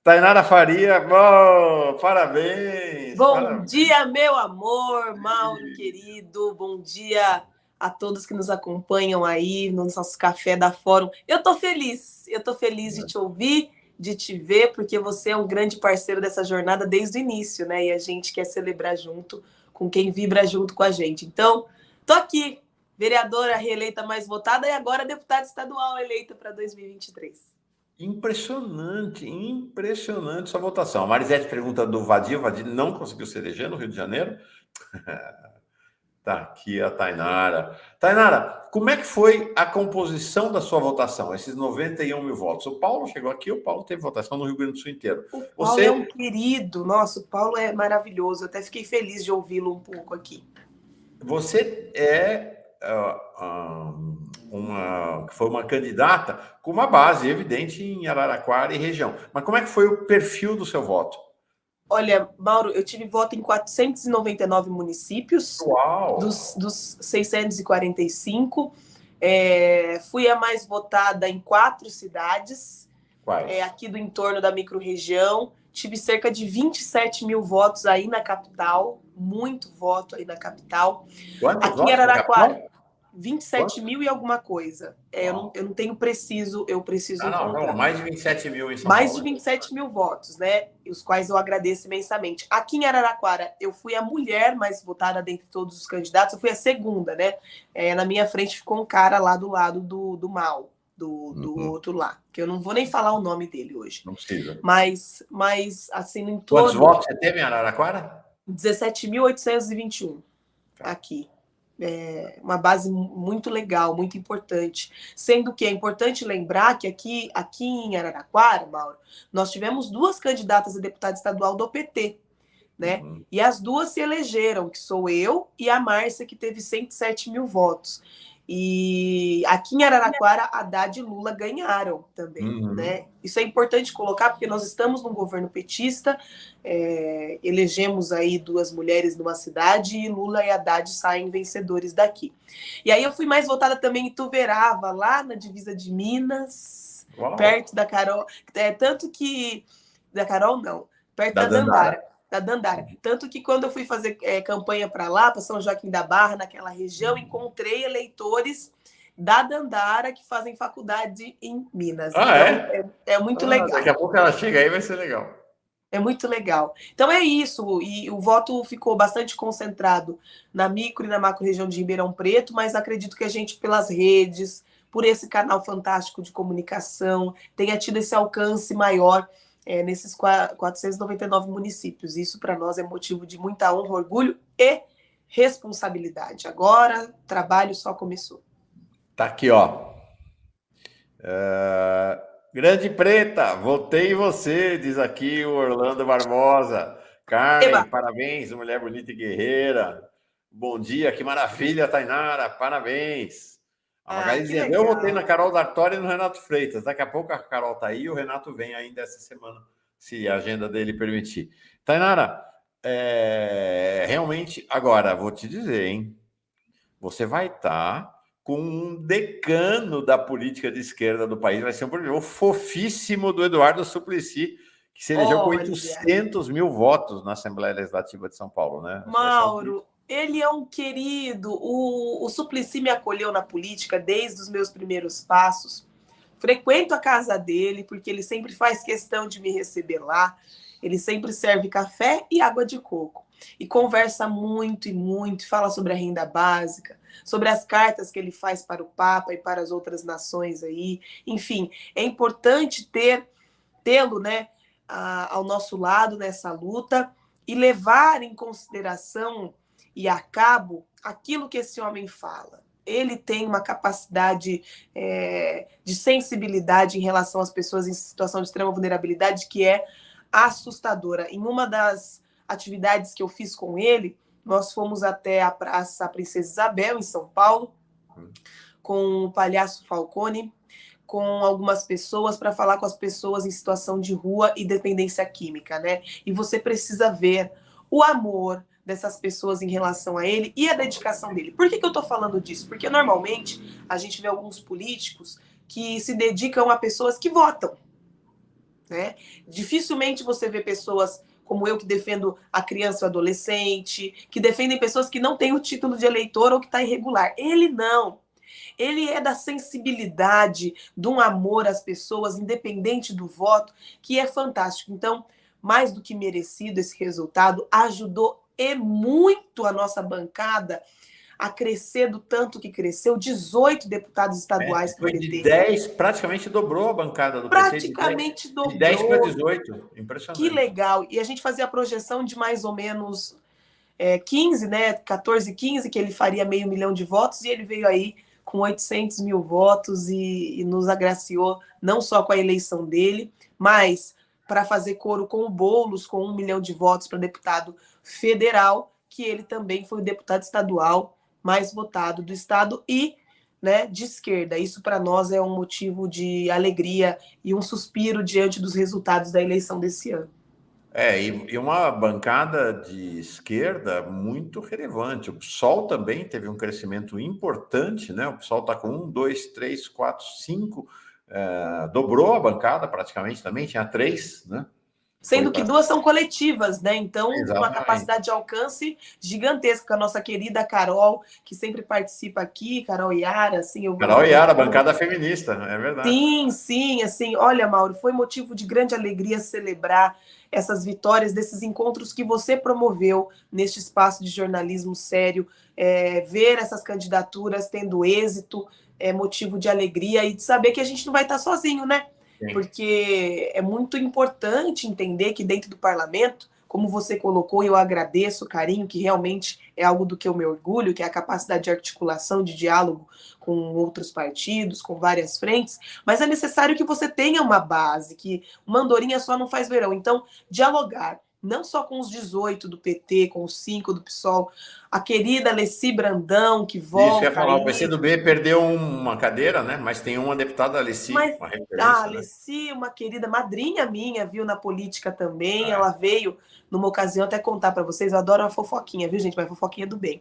Tainara Faria, bom, parabéns! Bom parabéns. dia, meu amor, Mauro, querido. Bom dia a todos que nos acompanham aí no nosso Café da Fórum. Eu tô feliz de te ouvir, de te ver, porque você é um grande parceiro dessa jornada desde o início, né? E a gente quer celebrar junto com quem vibra junto com a gente. Então, tô aqui, vereadora reeleita mais votada e agora deputada estadual eleita para 2023. Impressionante sua votação. A Marisete pergunta do Vadir. O Vadir não conseguiu se eleger no Rio de Janeiro. Tá aqui a Tainara. Tainara, como é que foi a composição da sua votação, esses 91 mil votos? O Paulo chegou aqui, o Paulo teve votação no Rio Grande do Sul inteiro. O Paulo é um querido, nossa, o Paulo é maravilhoso. Eu até fiquei feliz de ouvi-lo um pouco aqui. Você foi uma candidata com uma base evidente em Araraquara e região. Mas como é que foi o perfil do seu voto? Olha, Mauro, eu tive voto em 499 municípios. Uau! Dos 645. Fui a mais votada em 4 cidades. Quais? Aqui do entorno da microrregião. Tive cerca de 27 mil votos aí na capital. Muito voto aí na capital. Quantos aqui em Araraquara. 27 Quanto? mil e alguma coisa. Eu não tenho preciso, eu preciso encontrar. Não, mais de 27 mil em São Mais Paulo. de 27 mil votos, né? Os quais eu agradeço imensamente. Aqui em Araraquara, eu fui a mulher mais votada dentre todos os candidatos. Eu fui a segunda, né? Na minha frente ficou um cara lá do lado do Mal, do outro lá. Que eu não vou nem falar o nome dele hoje. Não precisa. Mas assim, em todo... Quantos votos você teve em Araraquara? 17.821 aqui. Uma base muito legal, muito importante. Sendo que é importante lembrar que aqui em Araraquara, Mauro, nós tivemos 2 candidatas a deputada estadual do PT, né? E as 2 se elegeram, que sou eu e a Márcia, que teve 107 mil votos. E aqui em Araraquara, Haddad e Lula ganharam também, né? Isso é importante colocar, porque nós estamos num governo petista, elegemos aí 2 mulheres numa cidade e Lula e Haddad saem vencedores daqui. E aí eu fui mais votada também em Ituverava, lá na divisa de Minas, perto da Carol, tanto que... Da Carol, não, perto da Dandara. Da Dandara. Tanto que quando eu fui fazer campanha para lá, para São Joaquim da Barra, naquela região, encontrei eleitores da Dandara que fazem faculdade em Minas. Então, é muito legal. Daqui a pouco ela chega aí, vai ser legal. É muito legal. Então é isso, e o voto ficou bastante concentrado na micro e na macro região de Ribeirão Preto, mas acredito que a gente, pelas redes, por esse canal fantástico de comunicação, tenha tido esse alcance maior nesses 499 municípios. Isso, para nós, é motivo de muita honra, orgulho e responsabilidade. Agora, o trabalho só começou. Tá aqui, ó. Grande Preta, votei em você, diz aqui o Orlando Barbosa. Carmen, parabéns, mulher bonita e guerreira. Bom dia, que maravilha, Tainara, parabéns. A Magali dizendo, eu votei na Carol D'Artori e no Renato Freitas. Daqui a pouco a Carol tá aí e o Renato vem ainda essa semana, se a agenda dele permitir. Tainara, realmente, agora, vou te dizer, hein? Você vai estar com um decano da política de esquerda do país. Vai ser o fofíssimo do Eduardo Suplicy, que se elegeu com 800 mil votos na Assembleia Legislativa de São Paulo, né? Mauro, ele é um querido. O Suplicy me acolheu na política desde os meus primeiros passos. Frequento a casa dele, porque ele sempre faz questão de me receber lá. Ele sempre serve café e água de coco. E conversa muito e muito, fala sobre a renda básica, sobre as cartas que ele faz para o Papa e para as outras nações aí. Enfim, é importante tê-lo, né, ao nosso lado nessa luta e levar em consideração e a cabo aquilo que esse homem fala. Ele tem uma capacidade de sensibilidade em relação às pessoas em situação de extrema vulnerabilidade que é assustadora. Em uma das atividades que eu fiz com ele, nós fomos até a Praça Princesa Isabel, em São Paulo, com o Palhaço Falcone, com algumas pessoas, para falar com as pessoas em situação de rua e dependência química, né? E você precisa ver o amor dessas pessoas em relação a ele e a dedicação dele. Por que eu estou falando disso? Porque normalmente a gente vê alguns políticos que se dedicam a pessoas que votam. né? Dificilmente você vê pessoas como eu, que defendo a criança e o adolescente, que defendem pessoas que não têm o título de eleitor ou que está irregular. Ele não. Ele é da sensibilidade, de um amor às pessoas, independente do voto, que é fantástico. Então, mais do que merecido esse resultado, ajudou e muito a nossa bancada a crescer do tanto que cresceu, 18 deputados estaduais para o Foi PT. de 10, praticamente dobrou a bancada do PT. Praticamente dobrou. De 10 para 18, impressionante. Que legal. E a gente fazia a projeção de mais ou menos 15, né? 14, 15, que ele faria 500 mil de votos, e ele veio aí com 800 mil votos e nos agraciou não só com a eleição dele, mas para fazer coro com o Boulos, com 1 milhão de votos para deputado federal, que ele também foi o deputado estadual mais votado do estado e, né, de esquerda. Isso para nós é um motivo de alegria e um suspiro diante dos resultados da eleição desse ano. E uma bancada de esquerda muito relevante. O PSOL também teve um crescimento importante, né? O PSOL está com 1, 2, 3, 4, 5, dobrou a bancada praticamente também, tinha 3, né? Sendo que 2 são coletivas, né? Então, exatamente, uma capacidade de alcance gigantesca. A nossa querida Carol, que sempre participa aqui, Carol Iara, assim... Carol Iara, bancada feminista, é verdade. Sim, sim, assim, olha, Mauro, foi motivo de grande alegria celebrar essas vitórias desses encontros que você promoveu neste espaço de jornalismo sério, ver essas candidaturas tendo êxito, é motivo de alegria e de saber que a gente não vai estar sozinho, né? Sim. Porque é muito importante entender que dentro do parlamento, como você colocou, e eu agradeço o carinho, que realmente é algo do que eu me orgulho, que é a capacidade de articulação, de diálogo com outros partidos, com várias frentes, mas é necessário que você tenha uma base, que uma andorinha só não faz verão. Então, dialogar, não só com os 18 do PT, com os 5 do PSOL, a querida Alessi Brandão, que volta... Isso, eu ia falar, o PCdoB perdeu uma cadeira, né? Mas tem uma deputada, Alessi, uma referência. A Alessi, né? Uma querida madrinha minha, viu, na política também, ela veio numa ocasião, até contar para vocês, eu adoro uma fofoquinha, viu, gente? Mas fofoquinha do bem.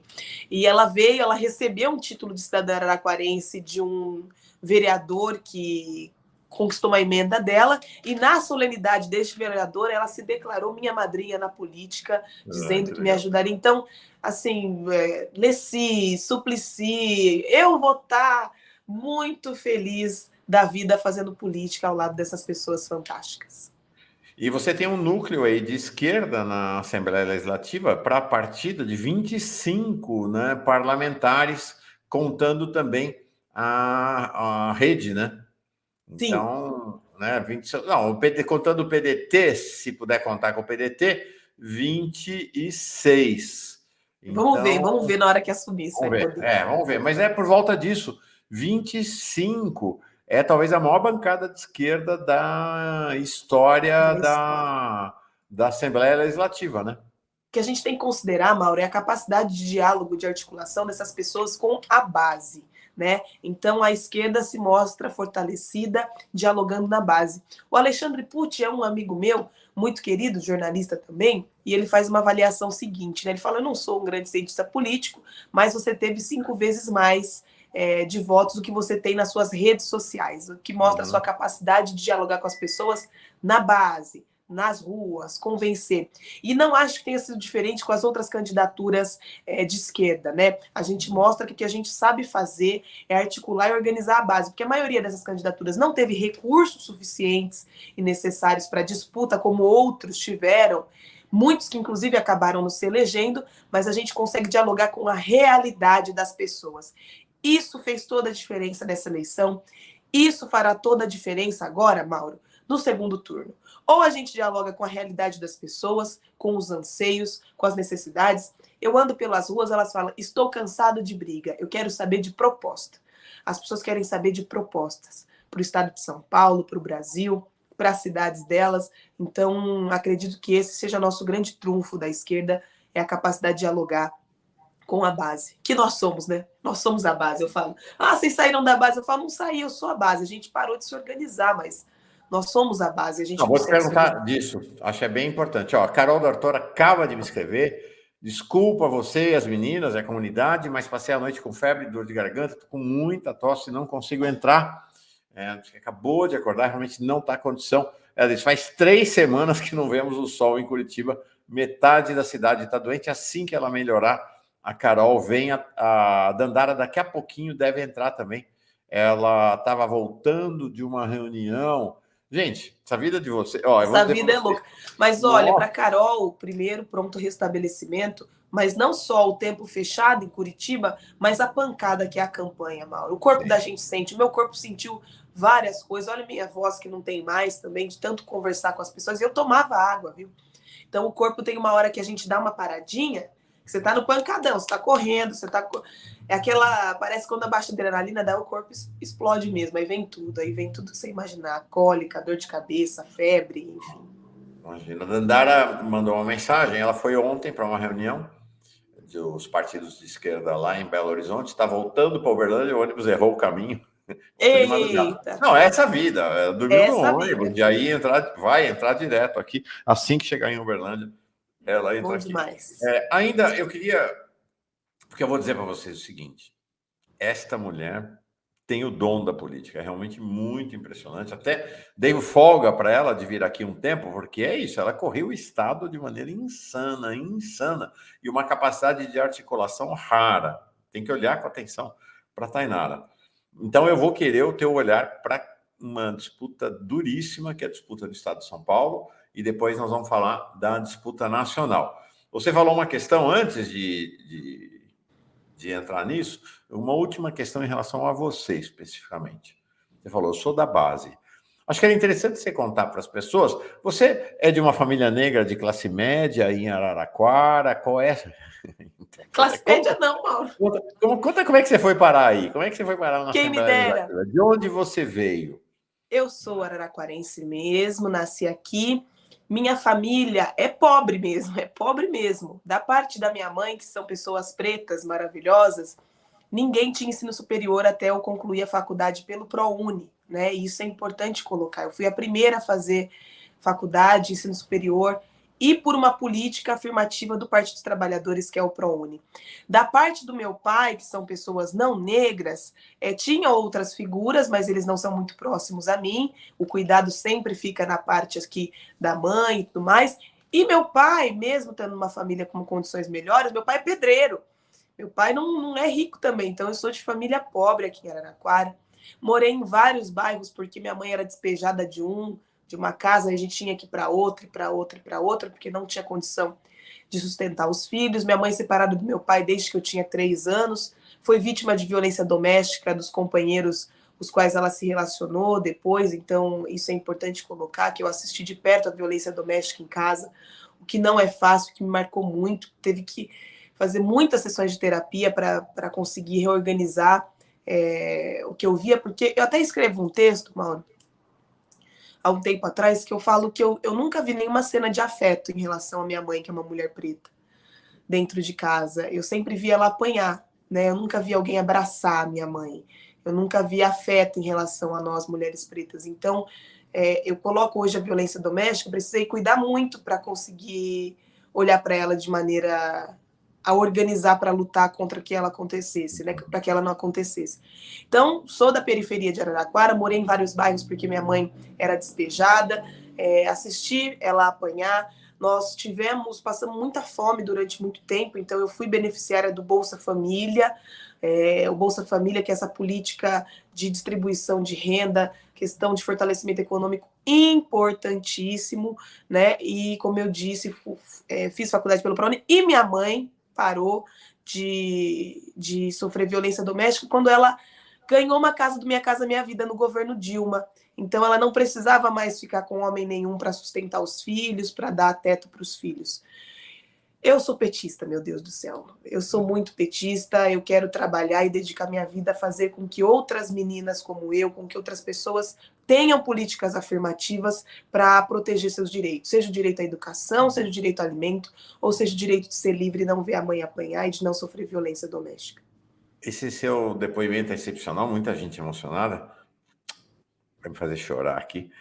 E ela veio, ela recebeu um título de cidadã araraquarense de um vereador que conquistou uma emenda dela, e na solenidade deste vereador, ela se declarou minha madrinha na política, dizendo que me ajudaria. Então, assim, Alessi, Suplicy, eu vou estar muito feliz da vida fazendo política ao lado dessas pessoas fantásticas. E você tem um núcleo aí de esquerda na Assembleia Legislativa para a partida de 25, né, parlamentares, contando também a rede, né? Então, sim, né, 20, não, o PD, contando o PDT, se puder contar com o PDT, 26. Então, vamos ver na hora que assumir. Vamos ver, mas é por volta disso, 25 é talvez a maior bancada de esquerda da história da Assembleia Legislativa, né? O que a gente tem que considerar, Mauro, é a capacidade de diálogo, de articulação dessas pessoas com a base, né? Então, a esquerda se mostra fortalecida, dialogando na base. O Alexandre Pucci é um amigo meu, muito querido, jornalista também, e ele faz uma avaliação seguinte, né? Ele fala, eu não sou um grande cientista político, mas você teve 5 vezes mais de votos do que você tem nas suas redes sociais, o que mostra a sua capacidade de dialogar com as pessoas na base, nas ruas, convencer. E não acho que tenha sido diferente com as outras candidaturas de esquerda, né? A gente mostra que o que a gente sabe fazer é articular e organizar a base, porque a maioria dessas candidaturas não teve recursos suficientes e necessários para disputa, como outros tiveram, muitos que inclusive acabaram não se elegendo, mas a gente consegue dialogar com a realidade das pessoas. Isso fez toda a diferença nessa eleição, isso fará toda a diferença agora, Mauro, no segundo turno. Ou a gente dialoga com a realidade das pessoas, com os anseios, com as necessidades. Eu ando pelas ruas, elas falam, estou cansado de briga, eu quero saber de proposta. As pessoas querem saber de propostas para o estado de São Paulo, para o Brasil, para as cidades delas. Então, acredito que esse seja nosso grande trunfo da esquerda, é a capacidade de dialogar com a base, que nós somos, né? Nós somos a base. Eu falo, vocês saíram da base. Eu falo, não saí, eu sou a base. A gente parou de se organizar, mas nós somos a base. A gente não vou te perguntar disso, acho que é bem importante. Ó, a Carol D'Artora acaba de me escrever, desculpa você e as meninas, a comunidade, mas passei a noite com febre, dor de garganta, tô com muita tosse, não consigo entrar, acabou de acordar, realmente não está condição, Ela disse, faz 3 semanas que não vemos o sol em Curitiba, metade da cidade está doente, assim que ela melhorar, a Carol vem, a Dandara daqui a pouquinho deve entrar também. Ela estava voltando de uma reunião. Gente, essa vida de você... Ó, essa vida é louca. Mas olha, para Carol, primeiro, pronto restabelecimento, mas não só o tempo fechado em Curitiba, mas a pancada que é a campanha, Mauro. O corpo da gente sente, o meu corpo sentiu várias coisas. Olha minha voz que não tem mais também, de tanto conversar com as pessoas. Eu tomava água, viu? Então o corpo tem uma hora que a gente dá uma paradinha, que você tá no pancadão, você tá correndo, você tá... É aquela... Parece quando abaixa a adrenalina, daí o corpo explode mesmo, aí vem tudo que você imaginar. Cólica, dor de cabeça, febre, enfim. Imagina. A Dandara mandou uma mensagem, ela foi ontem para uma reunião dos partidos de esquerda lá em Belo Horizonte, está voltando para Uberlândia, o ônibus errou o caminho. Eita! Não, é essa vida. Ela dormiu no ônibus, vida. e aí vai entrar direto aqui. Assim que chegar em Uberlândia, ela entra Bom aqui. Demais. Ainda eu queria... Porque eu vou dizer para vocês o seguinte. Esta mulher tem o dom da política. É realmente muito impressionante. Até dei folga para ela de vir aqui um tempo, porque é isso. Ela correu o Estado de maneira insana, insana. E uma capacidade de articulação rara. Tem que olhar com atenção para a Tainara. Então, eu vou querer o teu olhar para uma disputa duríssima, que é a disputa do Estado de São Paulo, e depois nós vamos falar da disputa nacional. Você falou uma questão antes de entrar nisso, uma última questão em relação a você, especificamente. Você falou, eu sou da base. Acho que era interessante você contar para as pessoas, você é de uma família negra de classe média em Araraquara, qual é? Classe média não, Mauro. Conta como é que você foi parar aí, como é que você foi parar na Quem me Assembleia dera. Legislativa? De onde você veio? Eu sou araraquarense mesmo, nasci aqui. Minha família é pobre mesmo. Da parte da minha mãe, que são pessoas pretas maravilhosas, ninguém tinha ensino superior até eu concluir a faculdade pelo ProUni, né? E isso é importante colocar. Eu fui a primeira a fazer faculdade, ensino superior, e por uma política afirmativa do Partido dos Trabalhadores, que é o ProUni. Da parte do meu pai, que são pessoas não negras, tinha outras figuras, mas eles não são muito próximos a mim. O cuidado sempre fica na parte aqui da mãe e tudo mais. E meu pai, mesmo tendo uma família com condições melhores, meu pai é pedreiro. Meu pai não é rico também, então eu sou de família pobre aqui em Araraquara. Morei em vários bairros porque minha mãe era despejada de uma casa, a gente tinha que ir para outra, porque não tinha condição de sustentar os filhos. Minha mãe separada do meu pai desde que eu tinha 3 anos, foi vítima de violência doméstica dos companheiros os quais ela se relacionou depois, então isso é importante colocar, que eu assisti de perto a violência doméstica em casa, o que não é fácil, que me marcou muito, teve que fazer muitas sessões de terapia para conseguir reorganizar o que eu via, porque eu até escrevo um texto, Mauro, há um tempo atrás, que eu falo que eu nunca vi nenhuma cena de afeto em relação à minha mãe, que é uma mulher preta, dentro de casa. Eu sempre vi ela apanhar, né? Eu nunca vi alguém abraçar a minha mãe. Eu nunca vi afeto em relação a nós, mulheres pretas. Então, eu coloco hoje a violência doméstica, precisei cuidar muito para conseguir olhar para ela de maneira a organizar para lutar contra que ela acontecesse, né? Para que ela não acontecesse. Então, sou da periferia de Araraquara, morei em vários bairros porque minha mãe era despejada, assisti ela apanhar. Nós passamos muita fome durante muito tempo, então eu fui beneficiária do Bolsa Família, o Bolsa Família, que é essa política de distribuição de renda, questão de fortalecimento econômico importantíssimo, né? E, como eu disse, fiz faculdade pelo ProUni, e minha mãe parou de sofrer violência doméstica quando ela ganhou uma casa do Minha Casa Minha Vida no governo Dilma. Então, ela não precisava mais ficar com homem nenhum para sustentar os filhos, para dar teto para os filhos. Eu sou petista, meu Deus do céu. Eu sou muito petista, eu quero trabalhar e dedicar minha vida a fazer com que outras meninas como eu, com que outras pessoas tenham políticas afirmativas para proteger seus direitos. Seja o direito à educação, seja o direito ao alimento, ou seja o direito de ser livre e não ver a mãe apanhar e de não sofrer violência doméstica. Esse seu depoimento é excepcional, muita gente emocionada. Vai me fazer chorar aqui.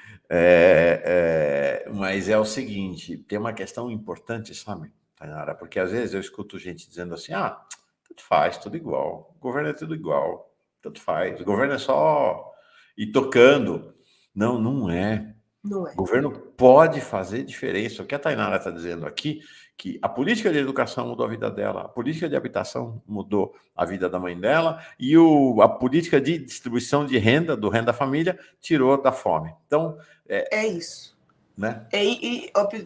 Mas é o seguinte, tem uma questão importante, sabe, Tainara? Porque às vezes eu escuto gente dizendo assim, tanto faz, tudo igual. O governo é tudo igual, tanto faz. O governo é só ir tocando. Não, não é. Não é. O governo pode fazer diferença. O que a Tainara está dizendo aqui, que a política de educação mudou a vida dela, a política de habitação mudou a vida da mãe dela, e a política de distribuição de renda, do Renda Família, tirou da fome. Então... É isso. Né?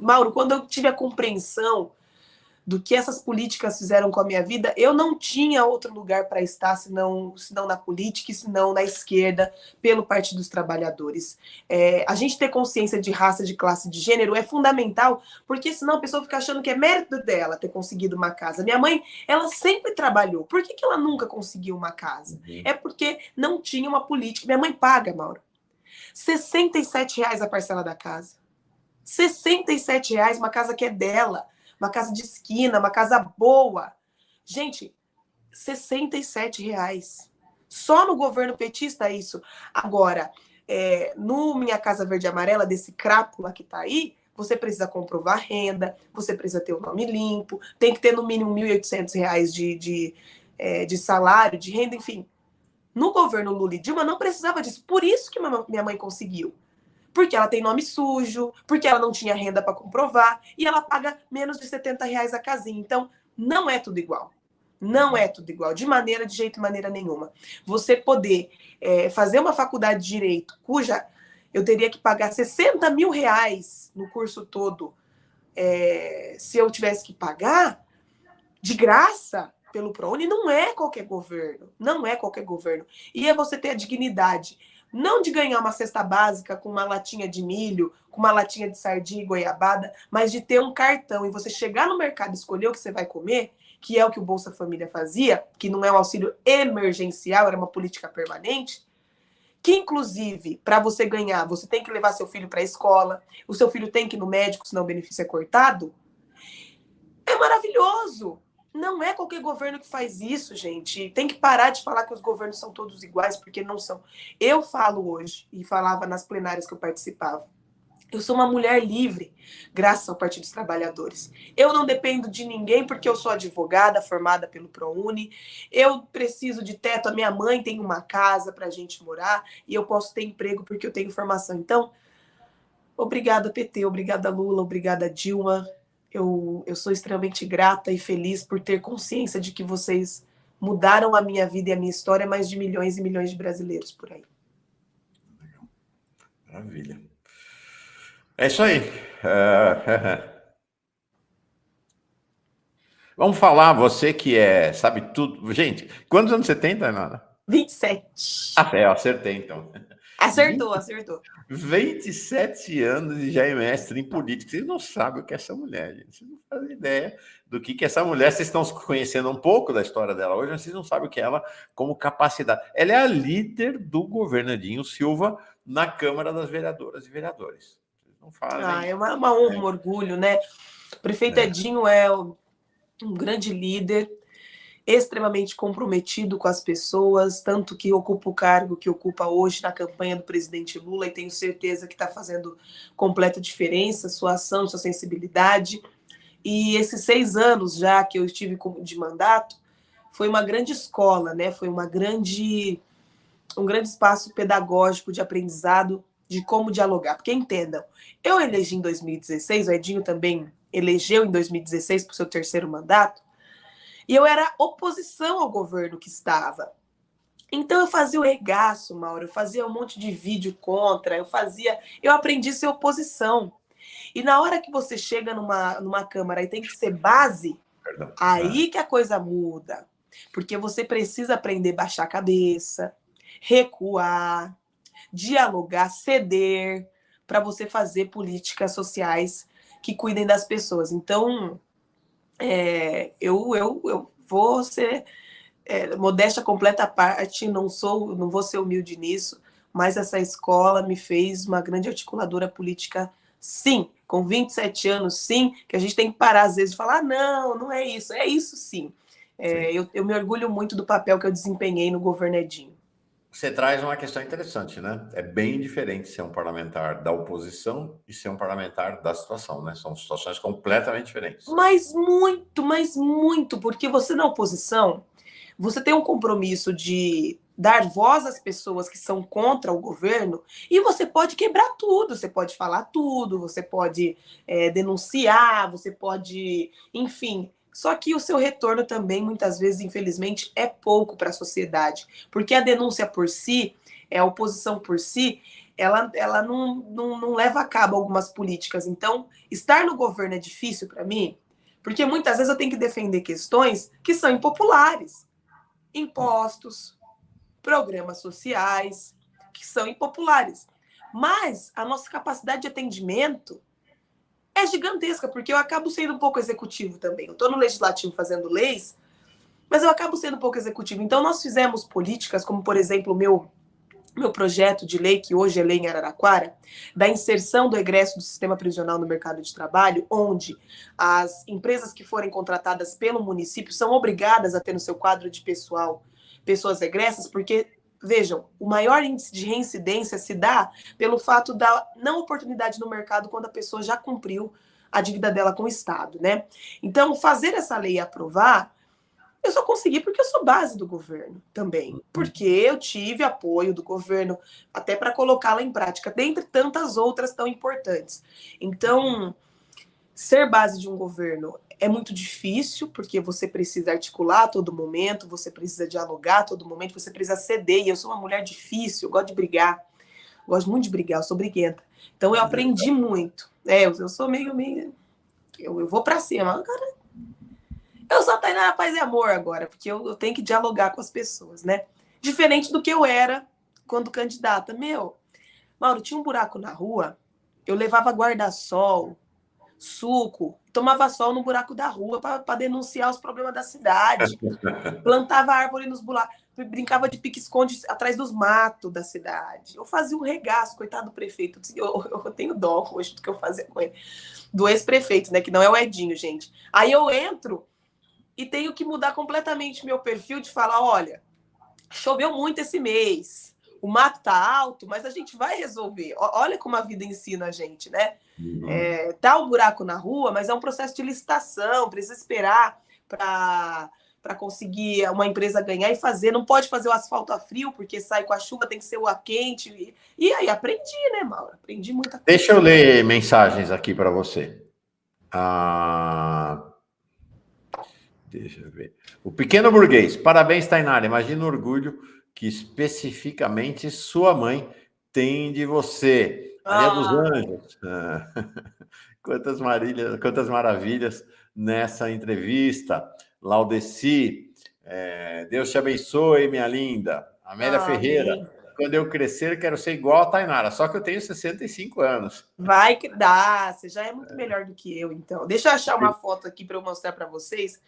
Mauro, quando eu tive a compreensão do que essas políticas fizeram com a minha vida, eu não tinha outro lugar para estar senão na política e senão na esquerda, pelo Partido dos Trabalhadores. A gente ter consciência de raça, de classe, de gênero é fundamental, porque senão a pessoa fica achando que é mérito dela ter conseguido uma casa. Minha mãe, ela sempre trabalhou. Por que ela nunca conseguiu uma casa? É porque não tinha uma política. Minha mãe paga, Mauro, R$67 a parcela da casa. R$67, uma casa que é dela. Uma casa de esquina, uma casa boa. Gente, R$67. Só no governo petista isso. Agora, no Minha Casa Verde e Amarela, desse crápula que tá aí, você precisa comprovar renda, você precisa ter o nome limpo, tem que ter no mínimo R$1.800 de salário, de renda, enfim. No governo Lula e Dilma não precisava disso. Por isso que minha mãe conseguiu. Porque ela tem nome sujo, porque ela não tinha renda para comprovar, e ela paga menos de R$70 a casinha. Então, não é tudo igual. Não é tudo igual, de jeito, maneira nenhuma. Você poder fazer uma faculdade de Direito, cuja eu teria que pagar R$60 mil no curso todo, se eu tivesse que pagar, de graça, pelo ProUni, não é qualquer governo. Não é qualquer governo. E é você ter a dignidade, não de ganhar uma cesta básica com uma latinha de milho, com uma latinha de sardinha e goiabada, mas de ter um cartão e você chegar no mercado e escolher o que você vai comer, que é o que o Bolsa Família fazia, que não é um auxílio emergencial, era uma política permanente, que inclusive, para você ganhar, você tem que levar seu filho para a escola, o seu filho tem que ir no médico, senão o benefício é cortado. É maravilhoso. Não é qualquer governo que faz isso, gente. Tem que parar de falar que os governos são todos iguais, porque não são. Eu falo hoje, e falava nas plenárias que eu participava, eu sou uma mulher livre, graças ao Partido dos Trabalhadores. Eu não dependo de ninguém porque eu sou advogada formada pelo ProUni. Eu preciso de teto. A minha mãe tem uma casa para a gente morar e eu posso ter emprego porque eu tenho formação. Então, obrigada, PT, obrigada, Lula, obrigada, Dilma. Eu sou extremamente grata e feliz por ter consciência de que vocês mudaram a minha vida e a minha história, mais de milhões e milhões de brasileiros por aí. Maravilha. É isso aí. Vamos falar, você que sabe tudo. Gente, quantos anos você tem, Tainara? 27. Eu acertei, então. Acertou. 27 anos e já é mestre em política. Vocês não sabem o que é essa mulher, gente. Vocês não fazem ideia do que é essa mulher. Vocês estão conhecendo um pouco da história dela hoje, mas vocês não sabem o que é ela como capacidade. Ela é a líder do governo Edinho Silva na Câmara das Vereadoras e Vereadores. Vocês não fazem. É uma honra, um orgulho, né? O prefeito Edinho é um grande líder, extremamente comprometido com as pessoas, tanto que ocupa o cargo que ocupa hoje na campanha do presidente Lula, e tenho certeza que está fazendo completa diferença, sua ação, sua sensibilidade. E esses 6 anos já que eu estive de mandato, foi uma grande escola, né? Foi um grande espaço pedagógico de aprendizado de como dialogar. Porque entendam, eu elegi em 2016, o Edinho também elegeu em 2016 para o seu 3º mandato, e eu era oposição ao governo que estava. Então eu fazia o regaço, Mauro, eu fazia um monte de vídeo contra, eu aprendi a ser oposição. E na hora que você chega numa Câmara e tem que ser base, aí que a coisa muda. Porque você precisa aprender a baixar a cabeça, recuar, dialogar, ceder, para você fazer políticas sociais que cuidem das pessoas. Então, eu vou ser modéstia completa à parte, não vou ser humilde nisso, mas essa escola me fez uma grande articuladora política, sim, com 27 anos, sim, que a gente tem que parar às vezes de falar, não é isso sim. Eu me orgulho muito do papel que eu desempenhei no governo Edinho. Você traz uma questão interessante, né? É bem diferente ser um parlamentar da oposição e ser um parlamentar da situação, né? São situações completamente diferentes. Mas muito, porque você na oposição, você tem um compromisso de dar voz às pessoas que são contra o governo, e você pode quebrar tudo, você pode falar tudo, você pode denunciar, você pode, enfim. Só que o seu retorno também, muitas vezes, infelizmente, é pouco para a sociedade, porque a denúncia por si, a oposição por si, ela não leva a cabo algumas políticas. Então, estar no governo é difícil para mim, porque muitas vezes eu tenho que defender questões que são impopulares. Impostos, programas sociais, que são impopulares. Mas a nossa capacidade de atendimento é gigantesca, porque eu acabo sendo um pouco executivo também. Eu estou no legislativo fazendo leis, mas eu acabo sendo um pouco executivo. Então, nós fizemos políticas, como, por exemplo, o meu projeto de lei, que hoje é lei em Araraquara, da inserção do egresso do sistema prisional no mercado de trabalho, onde as empresas que forem contratadas pelo município são obrigadas a ter no seu quadro de pessoal pessoas egressas, porque, vejam, o maior índice de reincidência se dá pelo fato da não oportunidade no mercado quando a pessoa já cumpriu a dívida dela com o Estado, né? Então, fazer essa lei e aprovar, eu só consegui porque eu sou base do governo também, porque eu tive apoio do governo até para colocá-la em prática, dentre tantas outras tão importantes. Então, ser base de um governo é muito difícil, porque você precisa articular a todo momento, você precisa dialogar a todo momento, você precisa ceder, e eu sou uma mulher difícil, eu gosto de brigar, gosto muito de brigar, eu sou briguenta. Então, eu aprendi muito. Eu sou meio... Eu vou para cima. Cara, eu só tenho na paz e amor agora, porque eu tenho que dialogar com as pessoas, né? Diferente do que eu era quando candidata. Mauro, tinha um buraco na rua, eu levava guarda-sol, suco, tomava sol no buraco da rua para denunciar os problemas da cidade, plantava árvore nos buracos, brincava de pique-esconde atrás dos matos da cidade. Eu fazia um regaço, coitado do prefeito. Eu tenho dó hoje do que eu fazia com ele. Do ex-prefeito, né? Que não é o Edinho, gente. Aí eu entro e tenho que mudar completamente meu perfil de falar, olha, choveu muito esse mês, o mato tá alto, mas a gente vai resolver. Olha como a vida ensina a gente, né? Tá um buraco na rua, mas é um processo de licitação, precisa esperar para conseguir uma empresa ganhar e fazer. Não pode fazer o asfalto a frio, porque sai com a chuva, tem que ser o a quente. E aí aprendi, né, Mauro? Aprendi muita coisa. Deixa eu ler mensagens aqui para você. Deixa eu ver. O Pequeno Burguês. Parabéns, Tainara. Imagina o orgulho que especificamente sua mãe tem de você. Maria dos Anjos. Quantas maravilhas nessa entrevista. Laudeci. Deus te abençoe, minha linda. Amélia Ferreira. Amém. Quando eu crescer, quero ser igual a Tainara. Só que eu tenho 65 anos. Vai que dá. Você já é muito melhor do que eu, então. Deixa eu achar uma foto aqui para eu mostrar para vocês,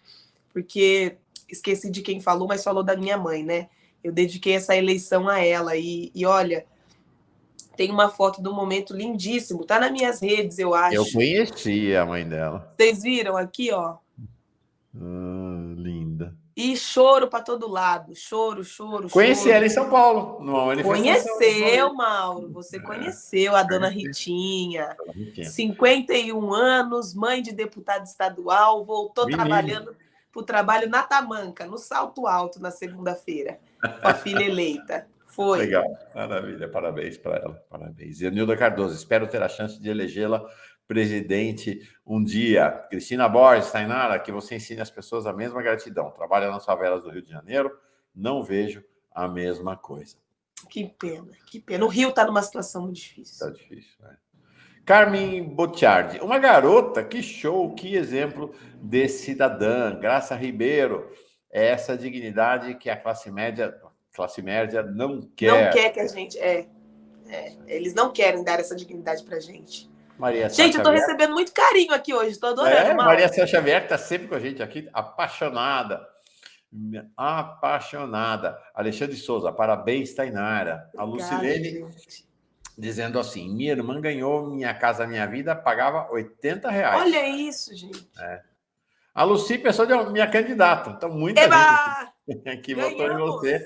porque esqueci de quem falou, mas falou da minha mãe, né? Eu dediquei essa eleição a ela. E olha, tem uma foto de um momento lindíssimo. Tá nas minhas redes, eu acho. Eu conheci a mãe dela. Vocês viram aqui, ó? Linda. E choro para todo lado. Choro. Conheci ela em São Paulo, numa manifestação. Conheceu, Mauro. Você conheceu a dona Ritinha. 51 anos, mãe de deputado estadual, voltou trabalhando para o trabalho na Tamanca, no Salto Alto, na segunda-feira, com a filha eleita. Foi. Legal, maravilha, parabéns para ela, parabéns. E Nilda Cardoso, espero ter a chance de elegê-la presidente um dia. Cristina Borges, Tainara, que você ensine as pessoas a mesma gratidão. Trabalha nas favelas do Rio de Janeiro, não vejo a mesma coisa. Que pena, que pena. O Rio está numa situação muito difícil. Está difícil, né? Carmen Botiardi, uma garota, que show, que exemplo de cidadã. Graça Ribeiro, essa dignidade que a classe média não quer. Não quer que a gente... eles não querem dar essa dignidade pra gente. Gente, eu tô recebendo muito carinho aqui hoje, tô adorando. Maria Célia Xavier está sempre com a gente aqui, apaixonada. Alexandre Souza, parabéns, Tainara. A Lucilene dizendo assim, minha irmã ganhou Minha Casa Minha Vida, pagava R$80. Olha isso, gente. A Luci pensou de minha candidata, então muita gente que votou em você.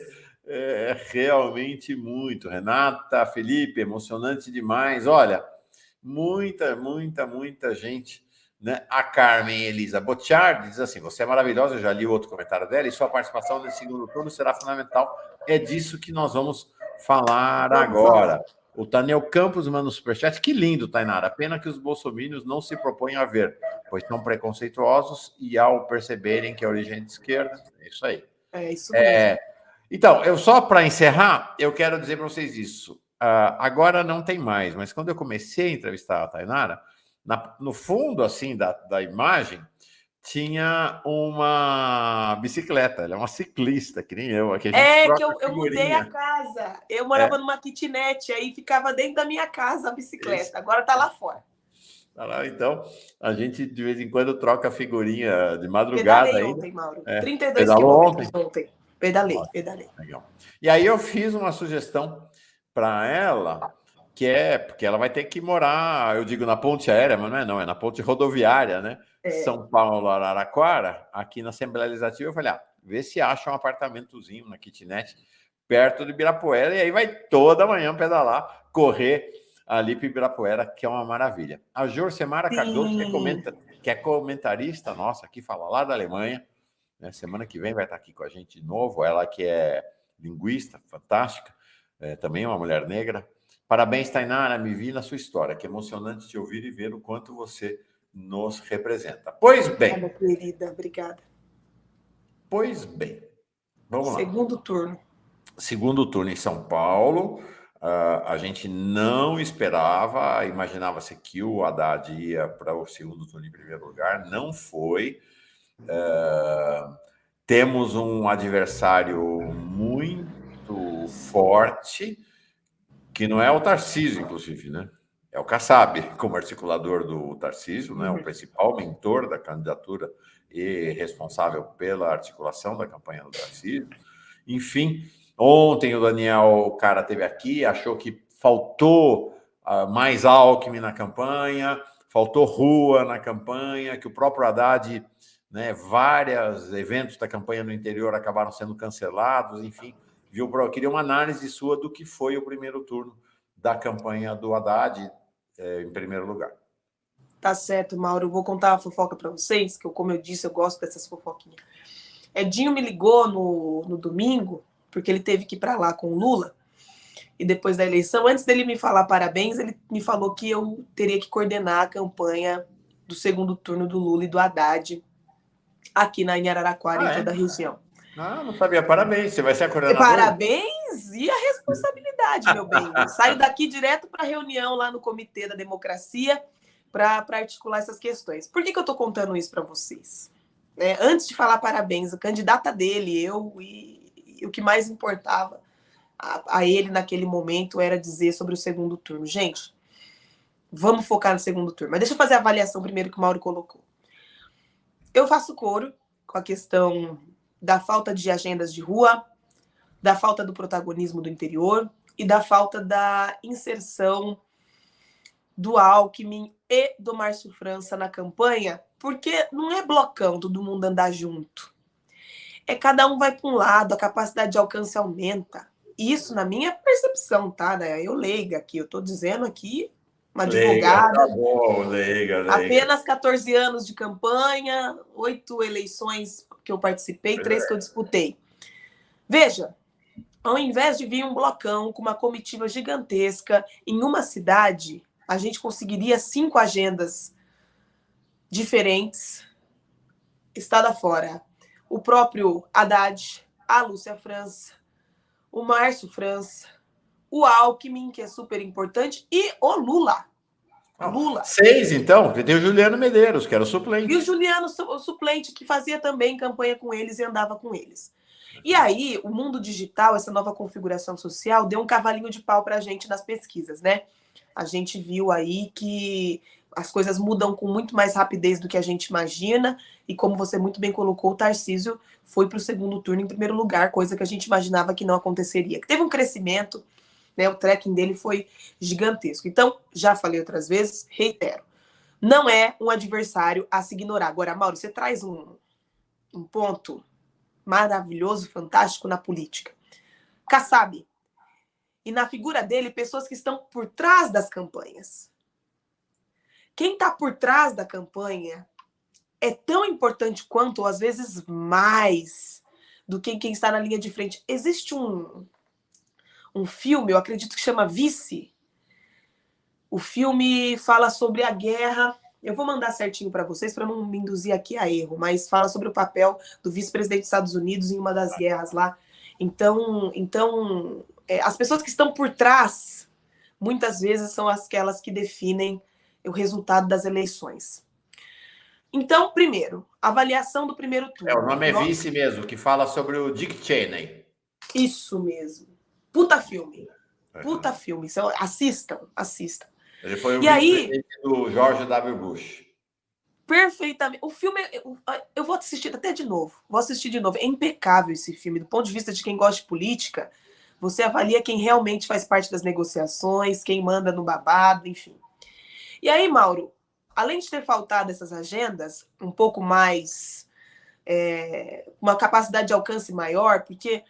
Realmente muito. Renata, Felipe, emocionante demais. Olha, muita gente né? A Carmen Elisa Bocciardi diz assim: você é maravilhosa, eu já li o outro comentário dela, e sua participação nesse segundo turno será fundamental. É disso que nós vamos falar agora. O Tanel Campos manda um superchat. Que lindo, Tainara. Pena que os bolsominions não se propõem a ver, pois são preconceituosos e, ao perceberem que a origem é de esquerda, é isso aí. É isso mesmo. Então, só para encerrar, eu quero dizer para vocês isso. Agora não tem mais, mas quando eu comecei a entrevistar a Tainara, no fundo assim da imagem, tinha uma bicicleta. Ela é uma ciclista, que nem eu. Aqui a gente Que eu mudei a casa. Eu morava numa kitnet, aí ficava dentro da minha casa a bicicleta. Agora está lá fora. Então, a gente de vez em quando troca figurinha de madrugada. Pedalei ontem, Mauro. 32 pedalou quilômetros ontem. Pedalei. Legal. E aí eu fiz uma sugestão para ela, que é porque ela vai ter que morar, eu digo na ponte aérea, mas não é na ponte rodoviária, né? São Paulo, Araraquara, aqui na Assembleia Legislativa. Eu falei, vê se acha um apartamentozinho na kitnet perto de Ibirapuera, e aí vai toda manhã pedalar, correr ali para Ibirapuera, que é uma maravilha. A Jorcemara Cardoso, que é comentarista nossa, aqui fala lá da Alemanha, né? Semana que vem vai estar aqui com a gente de novo. Ela que é linguista, fantástica, também uma mulher negra. Parabéns, Tainara, me vi na sua história. Que emocionante te ouvir e ver o quanto você nos representa. Pois bem. Minha querida, obrigada. Pois bem. Vamos lá. Segundo turno em São Paulo. A gente não esperava, imaginava-se que o Haddad ia para o segundo turno em primeiro lugar. Não foi. Temos um adversário muito forte, que não é o Tarcísio, inclusive, né? É o Kassab, como articulador do Tarcísio, né? O principal mentor da candidatura e responsável pela articulação da campanha do Tarcísio. Enfim, ontem o Daniel Cara esteve aqui, achou que faltou mais Alckmin na campanha, faltou rua na campanha, que o próprio Haddad, né, vários eventos da campanha no interior acabaram sendo cancelados, enfim, queria uma análise sua do que foi o primeiro turno da campanha do Haddad, em primeiro lugar. Tá certo, Mauro. Eu vou contar uma fofoca para vocês, que como eu disse, eu gosto dessas fofoquinhas. Edinho me ligou no domingo, porque ele teve que ir para lá com o Lula, e depois da eleição, antes dele me falar parabéns, ele me falou que eu teria que coordenar a campanha do segundo turno do Lula e do Haddad aqui em Araraquara, em toda a região. Não sabia. Parabéns, você vai ser a coordenadora? Parabéns e a responsabilidade, meu bem. Eu saio daqui direto para a reunião lá no Comitê da Democracia para articular essas questões. Por que eu estou contando isso para vocês? Antes de falar parabéns, a candidata dele, e o que mais importava a ele naquele momento era dizer sobre o segundo turno. Gente, vamos focar no segundo turno. Mas deixa eu fazer a avaliação primeiro que o Mauro colocou. Eu faço coro com a questão da falta de agendas de rua, da falta do protagonismo do interior e da falta da inserção do Alckmin e do Márcio França na campanha, porque não é blocão, todo mundo andar junto. Cada um vai para um lado, a capacidade de alcance aumenta. Isso na minha percepção, tá? Eu leiga aqui, eu estou dizendo aqui, uma advogada. Tá bom, leiga. Apenas 14 anos de campanha, 8 eleições que eu participei, 3 que eu disputei. Veja, ao invés de vir um blocão com uma comitiva gigantesca em uma cidade, a gente conseguiria 5 agendas diferentes, estado afora. O próprio Haddad, a Lúcia França, o Márcio França, o Alckmin, que é super importante, e o Lula. 6, então, porque tem o Juliano Medeiros, que era o suplente. E o Juliano, o suplente, que fazia também campanha com eles e andava com eles. E aí, o mundo digital, essa nova configuração social, deu um cavalinho de pau para a gente nas pesquisas, né? A gente viu aí que as coisas mudam com muito mais rapidez do que a gente imagina, e como você muito bem colocou, o Tarcísio foi para o segundo turno em primeiro lugar, coisa que a gente imaginava que não aconteceria. Que teve um crescimento, né? O tracking dele foi gigantesco. Então, já falei outras vezes, reitero, não é um adversário a se ignorar. Agora, Mauro, você traz um ponto maravilhoso, fantástico na política. Kassab. E na figura dele, pessoas que estão por trás das campanhas. quem está por trás da campanha é tão importante quanto, ou às vezes mais, do que quem está na linha de frente. Existe um filme, eu acredito que chama Vice. O filme fala sobre a guerra. Eu vou mandar certinho para vocês para não me induzir aqui a erro, mas fala sobre o papel do vice-presidente dos Estados Unidos em uma das guerras lá. Então, as pessoas que estão por trás, muitas vezes são aquelas que definem o resultado das eleições. Então, primeiro, avaliação do primeiro turno. O nome é Vice mesmo, que fala sobre o Dick Cheney. Isso mesmo. Puta filme. Puta filme. Assistam. Ele foi o vice-presidente do George W. Bush. Perfeitamente. O filme, eu vou assistir até de novo. Vou assistir de novo. É impecável esse filme. Do ponto de vista de quem gosta de política, você avalia quem realmente faz parte das negociações, quem manda no babado, enfim. E aí, Mauro, além de ter faltado essas agendas, um pouco mais, uma capacidade de alcance maior, porque,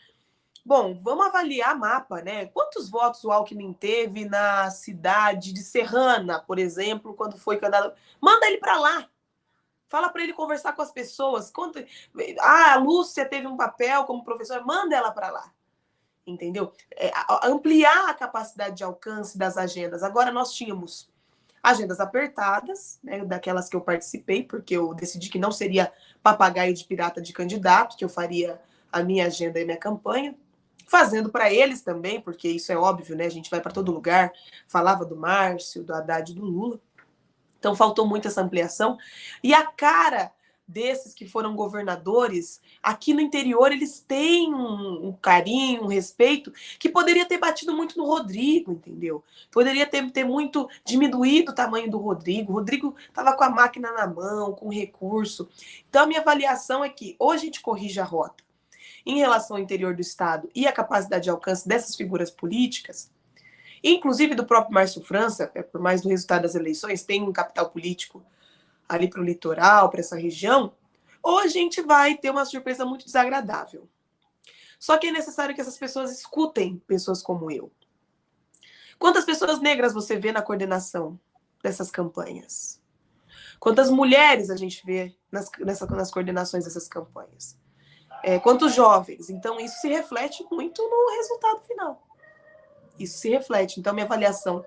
bom, vamos avaliar mapa, né? Quantos votos o Alckmin teve na cidade de Serrana, por exemplo, quando foi candidato? Manda ele para lá. Fala para ele conversar com as pessoas. A Lúcia teve um papel como professora, manda ela para lá. Entendeu? Ampliar a capacidade de alcance das agendas. Agora nós tínhamos agendas apertadas, né, daquelas que eu participei, porque eu decidi que não seria papagaio de pirata de candidato, que eu faria a minha agenda e minha campanha, fazendo para eles também, porque isso é óbvio, né? A gente vai para todo lugar, falava do Márcio, do Haddad e do Lula. Então, faltou muito essa ampliação. E a cara desses que foram governadores, aqui no interior, eles têm um carinho, um respeito, que poderia ter batido muito no Rodrigo, entendeu? Poderia ter muito diminuído o tamanho do Rodrigo. O Rodrigo estava com a máquina na mão, com recurso. Então, a minha avaliação é que ou a gente corrige a rota em relação ao interior do Estado e a capacidade de alcance dessas figuras políticas, inclusive do próprio Márcio França, por mais do resultado das eleições, tem um capital político ali para o litoral, para essa região, ou a gente vai ter uma surpresa muito desagradável. Só que é necessário que essas pessoas escutem pessoas como eu. Quantas pessoas negras você vê na coordenação dessas campanhas? Quantas mulheres a gente vê nas coordenações dessas campanhas? Quantos jovens? Então, isso se reflete muito no resultado final. Isso se reflete. Então, minha avaliação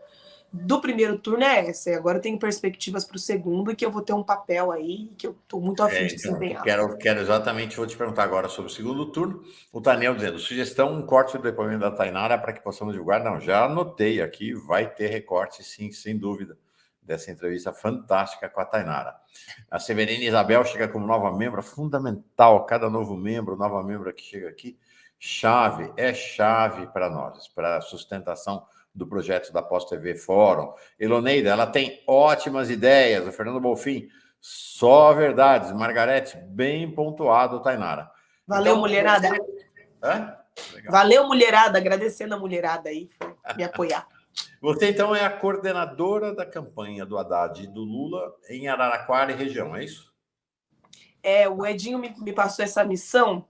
do primeiro turno é essa. E agora eu tenho perspectivas para o segundo, que eu vou ter um papel aí que eu estou muito afim de desempenhar. Quero exatamente, vou te perguntar agora sobre o segundo turno. O Tanel dizendo, sugestão, um corte do depoimento da Tainara para que possamos divulgar. Não, já anotei aqui, vai ter recorte, sim, sem dúvida, dessa entrevista fantástica com a Tainara. A Severina Isabel chega como nova membro, fundamental, cada novo membro, nova membro que chega aqui, chave para nós, para a sustentação do projeto da Pós TV Fórum. Eloneida, ela tem ótimas ideias. O Fernando Bolfin, só verdades. Margarete, bem pontuado, Tainara. Valeu, então, mulherada. Valeu, mulherada. Agradecendo a mulherada aí por me apoiar. Você, então, é a coordenadora da campanha do Haddad e do Lula em Araraquara e região, é isso? O Edinho me passou essa missão,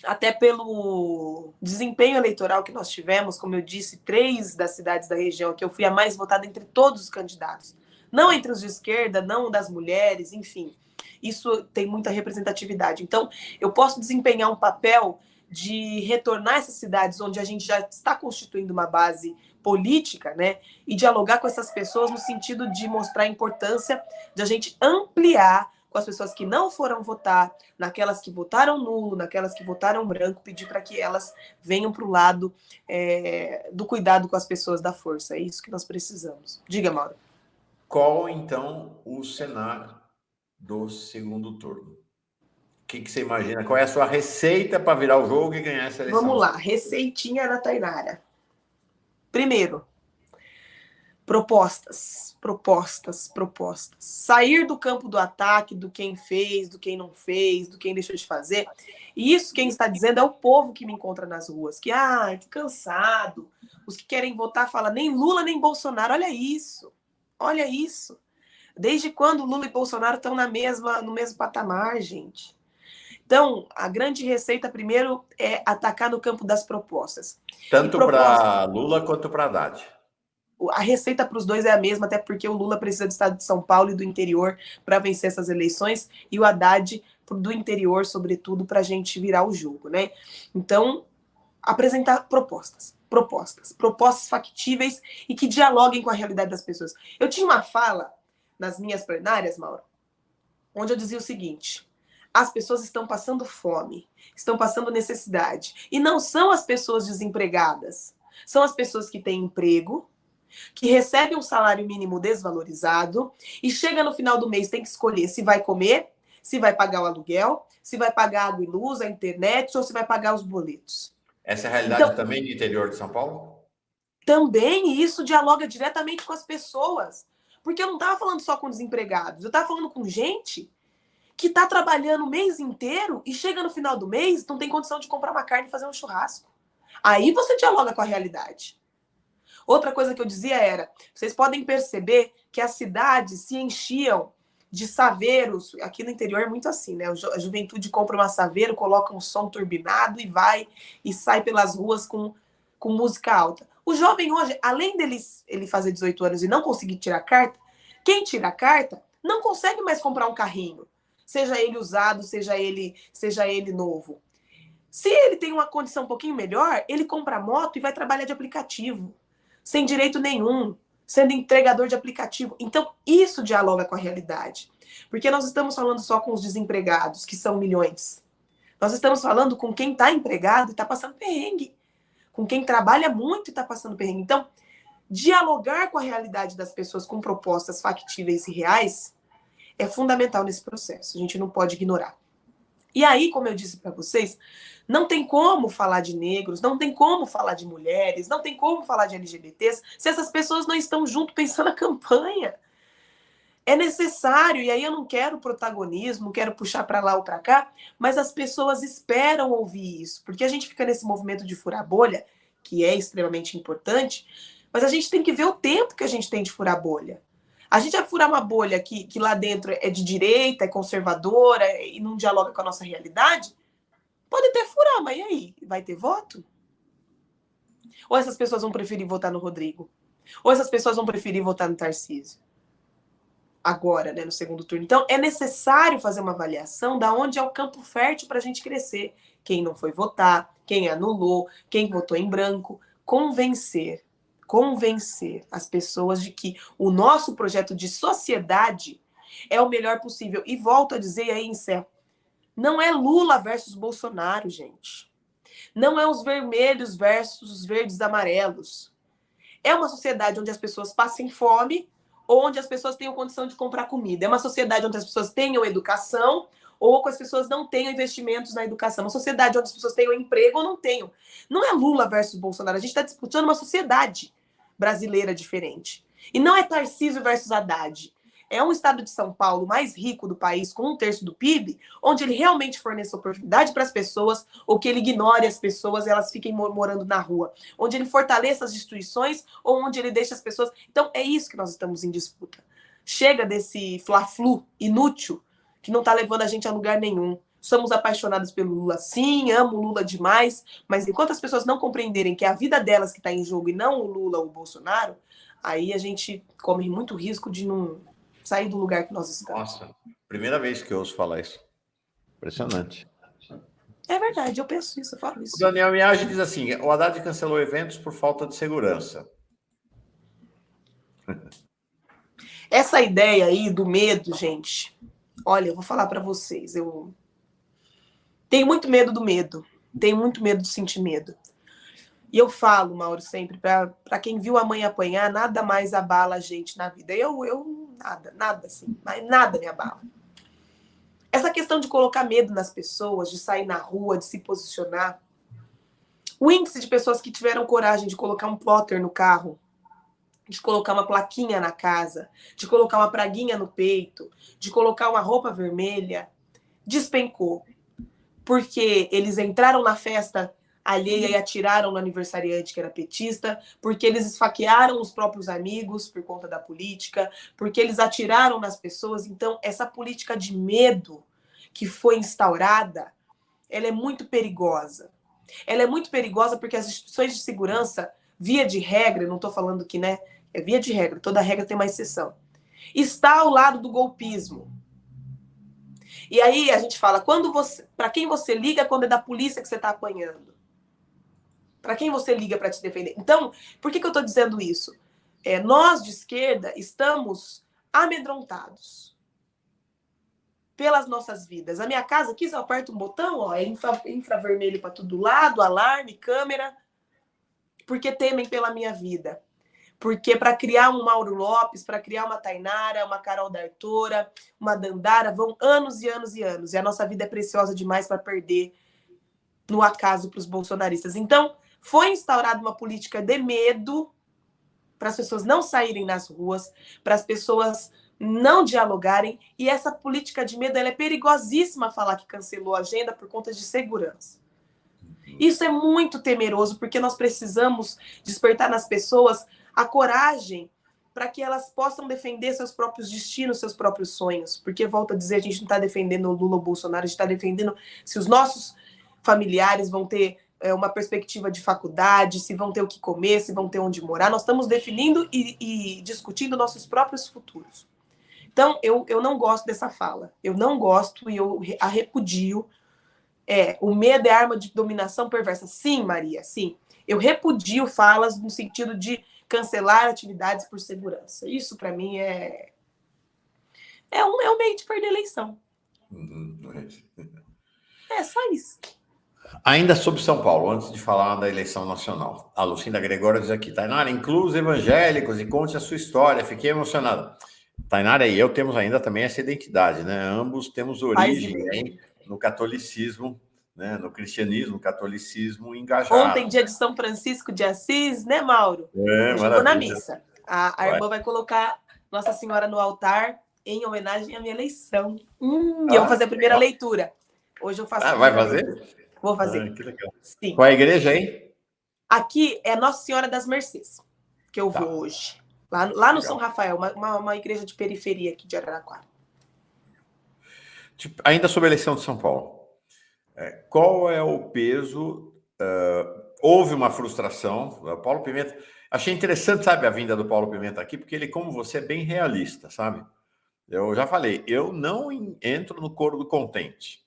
até pelo desempenho eleitoral que nós tivemos, como eu disse, 3 das cidades da região, que eu fui a mais votada entre todos os candidatos. Não entre os de esquerda, não das mulheres, enfim. Isso tem muita representatividade. Então, eu posso desempenhar um papel de retornar essas cidades onde a gente já está constituindo uma base política, né? E dialogar com essas pessoas no sentido de mostrar a importância de a gente ampliar com as pessoas que não foram votar, naquelas que votaram nulo, naquelas que votaram branco, pedir para que elas venham para o lado do cuidado com as pessoas da força. É isso que nós precisamos. Diga, Mauro. Qual, então, o cenário do segundo turno? O que você imagina? Qual é a sua receita para virar o jogo e ganhar essa eleição? Vamos lá, receitinha da Tainara. Primeiro, propostas. Sair do campo do ataque, do quem fez, do quem não fez, do quem deixou de fazer. E isso quem está dizendo é o povo que me encontra nas ruas. Que, tô cansado. Os que querem votar falam nem Lula nem Bolsonaro. Olha isso. Desde quando Lula e Bolsonaro estão no mesmo patamar, gente? Então, a grande receita, primeiro, é atacar no campo das propostas. Tanto para Lula quanto para Haddad. A receita para os dois é a mesma, até porque o Lula precisa do estado de São Paulo e do interior para vencer essas eleições, e o Haddad do interior, sobretudo, para a gente virar o jogo, né? Então, apresentar propostas factíveis e que dialoguem com a realidade das pessoas. Eu tinha uma fala nas minhas plenárias, Mauro, onde eu dizia o seguinte: as pessoas estão passando fome, estão passando necessidade, e não são as pessoas desempregadas, são as pessoas que têm emprego, que recebem um salário mínimo desvalorizado e chega no final do mês, tem que escolher se vai comer, se vai pagar o aluguel, se vai pagar água e luz, a internet ou se vai pagar os boletos. Essa é a realidade então, também do interior de São Paulo? Também, e isso dialoga diretamente com as pessoas. Porque eu não estava falando só com desempregados, eu estava falando com gente que está trabalhando o mês inteiro e chega no final do mês, não tem condição de comprar uma carne e fazer um churrasco. Aí você dialoga com a realidade. Outra coisa que eu dizia era, vocês podem perceber que as cidades se enchiam de saveiros. Aqui no interior é muito assim, né? A juventude compra uma saveiro, coloca um som turbinado e vai e sai pelas ruas com música alta. O jovem hoje, além ele fazer 18 anos e não conseguir tirar carta, quem tira a carta não consegue mais comprar um carrinho. Seja ele usado, seja ele novo. Se ele tem uma condição um pouquinho melhor, ele compra moto e vai trabalhar de aplicativo, sem direito nenhum, sendo entregador de aplicativo. Então, isso dialoga com a realidade. Porque nós estamos falando só com os desempregados, que são milhões. Nós estamos falando com quem está empregado e está passando perrengue. Com quem trabalha muito e está passando perrengue. Então, dialogar com a realidade das pessoas com propostas factíveis e reais é fundamental nesse processo. A gente não pode ignorar. E aí, como eu disse para vocês, não tem como falar de negros, não tem como falar de mulheres, não tem como falar de LGBTs se essas pessoas não estão junto pensando na campanha. É necessário, e aí eu não quero protagonismo, quero puxar para lá ou para cá, mas as pessoas esperam ouvir isso, porque a gente fica nesse movimento de furar bolha, que é extremamente importante, mas a gente tem que ver o tempo que a gente tem de furar bolha. A gente vai furar uma bolha que lá dentro é de direita, é conservadora e não dialoga com a nossa realidade? Pode até furar, mas e aí? Vai ter voto? Ou essas pessoas vão preferir votar no Rodrigo? Ou essas pessoas vão preferir votar no Tarcísio? Agora, né, no segundo turno. Então, é necessário fazer uma avaliação da onde é o campo fértil para a gente crescer. Quem não foi votar, quem anulou, quem votou em branco. Convencer as pessoas de que o nosso projeto de sociedade é o melhor possível. E volto a dizer, e aí encerro, não é Lula versus Bolsonaro, gente. Não é os vermelhos versus os verdes amarelos. É uma sociedade onde as pessoas passem fome, onde as pessoas tenham condição de comprar comida. É uma sociedade onde as pessoas tenham educação, ou que as pessoas não tenham investimentos na educação. Uma sociedade onde as pessoas tenham emprego ou não tenham. Não é Lula versus Bolsonaro. A gente está disputando uma sociedade brasileira diferente. E não é Tarcísio versus Haddad. É um estado de São Paulo mais rico do país, com 1/3 do PIB, onde ele realmente fornece oportunidade para as pessoas, ou que ele ignore as pessoas e elas fiquem morando na rua. Onde ele fortaleça as instituições, ou onde ele deixa as pessoas... Então, é isso que nós estamos em disputa. Chega desse fla-flu inútil, que não está levando a gente a lugar nenhum. Somos apaixonados pelo Lula, sim, amo o Lula demais, mas enquanto as pessoas não compreenderem que é a vida delas que está em jogo e não o Lula ou o Bolsonaro, aí a gente corre muito risco de não sair do lugar que nós estamos. Nossa, primeira vez que eu ouço falar isso. Impressionante. É verdade, eu penso isso, eu falo isso. O Daniel Miage diz assim, o Haddad cancelou eventos por falta de segurança. Essa ideia aí do medo, gente, olha, eu vou falar para vocês, eu tenho muito medo do medo, tenho muito medo de sentir medo. E eu falo, Mauro, sempre, para quem viu a mãe apanhar, nada mais abala a gente na vida. Nada assim, mas nada me abala. Essa questão de colocar medo nas pessoas, de sair na rua, de se posicionar. O índice de pessoas que tiveram coragem de colocar um plotter no carro, de colocar uma plaquinha na casa, de colocar uma praguinha no peito, de colocar uma roupa vermelha, despencou. Porque eles entraram na festa alheia e atiraram no aniversariante que era petista, porque eles esfaquearam os próprios amigos por conta da política, porque eles atiraram nas pessoas. Então, essa política de medo que foi instaurada, ela é muito perigosa. Ela é muito perigosa porque as instituições de segurança, via de regra, não estou falando que, né, É via de regra, toda regra tem uma exceção. Está ao lado do golpismo. E aí a gente fala, para quem você liga quando é da polícia que você está apanhando? Para quem você liga para te defender? Então, por que eu estou dizendo isso? Nós de esquerda estamos amedrontados pelas nossas vidas. A minha casa aqui, se eu aperto um botão, ó, é infravermelho para todo lado, alarme, câmera, porque temem pela minha vida. Porque para criar um Mauro Lopes, para criar uma Tainara, uma Carol D'Artora, uma Dandara, vão anos e anos e anos. E a nossa vida é preciosa demais para perder no acaso para os bolsonaristas. Então, foi instaurada uma política de medo para as pessoas não saírem nas ruas, para as pessoas não dialogarem. E essa política de medo ela é perigosíssima falar que cancelou a agenda por conta de segurança. Isso é muito temeroso, porque nós precisamos despertar nas pessoas a coragem para que elas possam defender seus próprios destinos, seus próprios sonhos. Porque, volto a dizer, a gente não está defendendo o Lula ou o Bolsonaro, a gente está defendendo se os nossos familiares vão ter uma perspectiva de faculdade, se vão ter o que comer, se vão ter onde morar. Nós estamos definindo e discutindo nossos próprios futuros. Então, eu não gosto dessa fala. Eu não gosto e eu a repudio. O medo é arma de dominação perversa. Sim, Maria, sim. Eu repudio falas no sentido de cancelar atividades por segurança. Isso, para mim, é um meio de perder a eleição. É só isso. Ainda sobre São Paulo, antes de falar da eleição nacional, a Lucinda Gregório diz aqui, Tainara, inclua os evangélicos e conte a sua história, fiquei emocionada. Tainara e eu temos ainda também essa identidade, né? Ambos temos origem no catolicismo, né? No cristianismo, catolicismo engajado. Ontem, dia de São Francisco de Assis, né, Mauro? Hoje eu vou na missa. A irmã vai colocar Nossa Senhora no altar em homenagem à minha eleição. E eu vou fazer a primeira leitura. Hoje eu faço a vai fazer? Leitura. Vou fazer. Que legal. Sim. Qual é a igreja aí? Aqui é Nossa Senhora das Mercês, que eu vou hoje. Lá no São Rafael, uma igreja de periferia aqui de Araraquara. Ainda sobre a eleição de São Paulo. Qual é o peso? Houve uma frustração. Paulo Pimenta... Achei interessante, sabe, a vinda do Paulo Pimenta aqui, porque ele, como você, é bem realista, sabe? Eu já falei, eu não entro no coro do contente.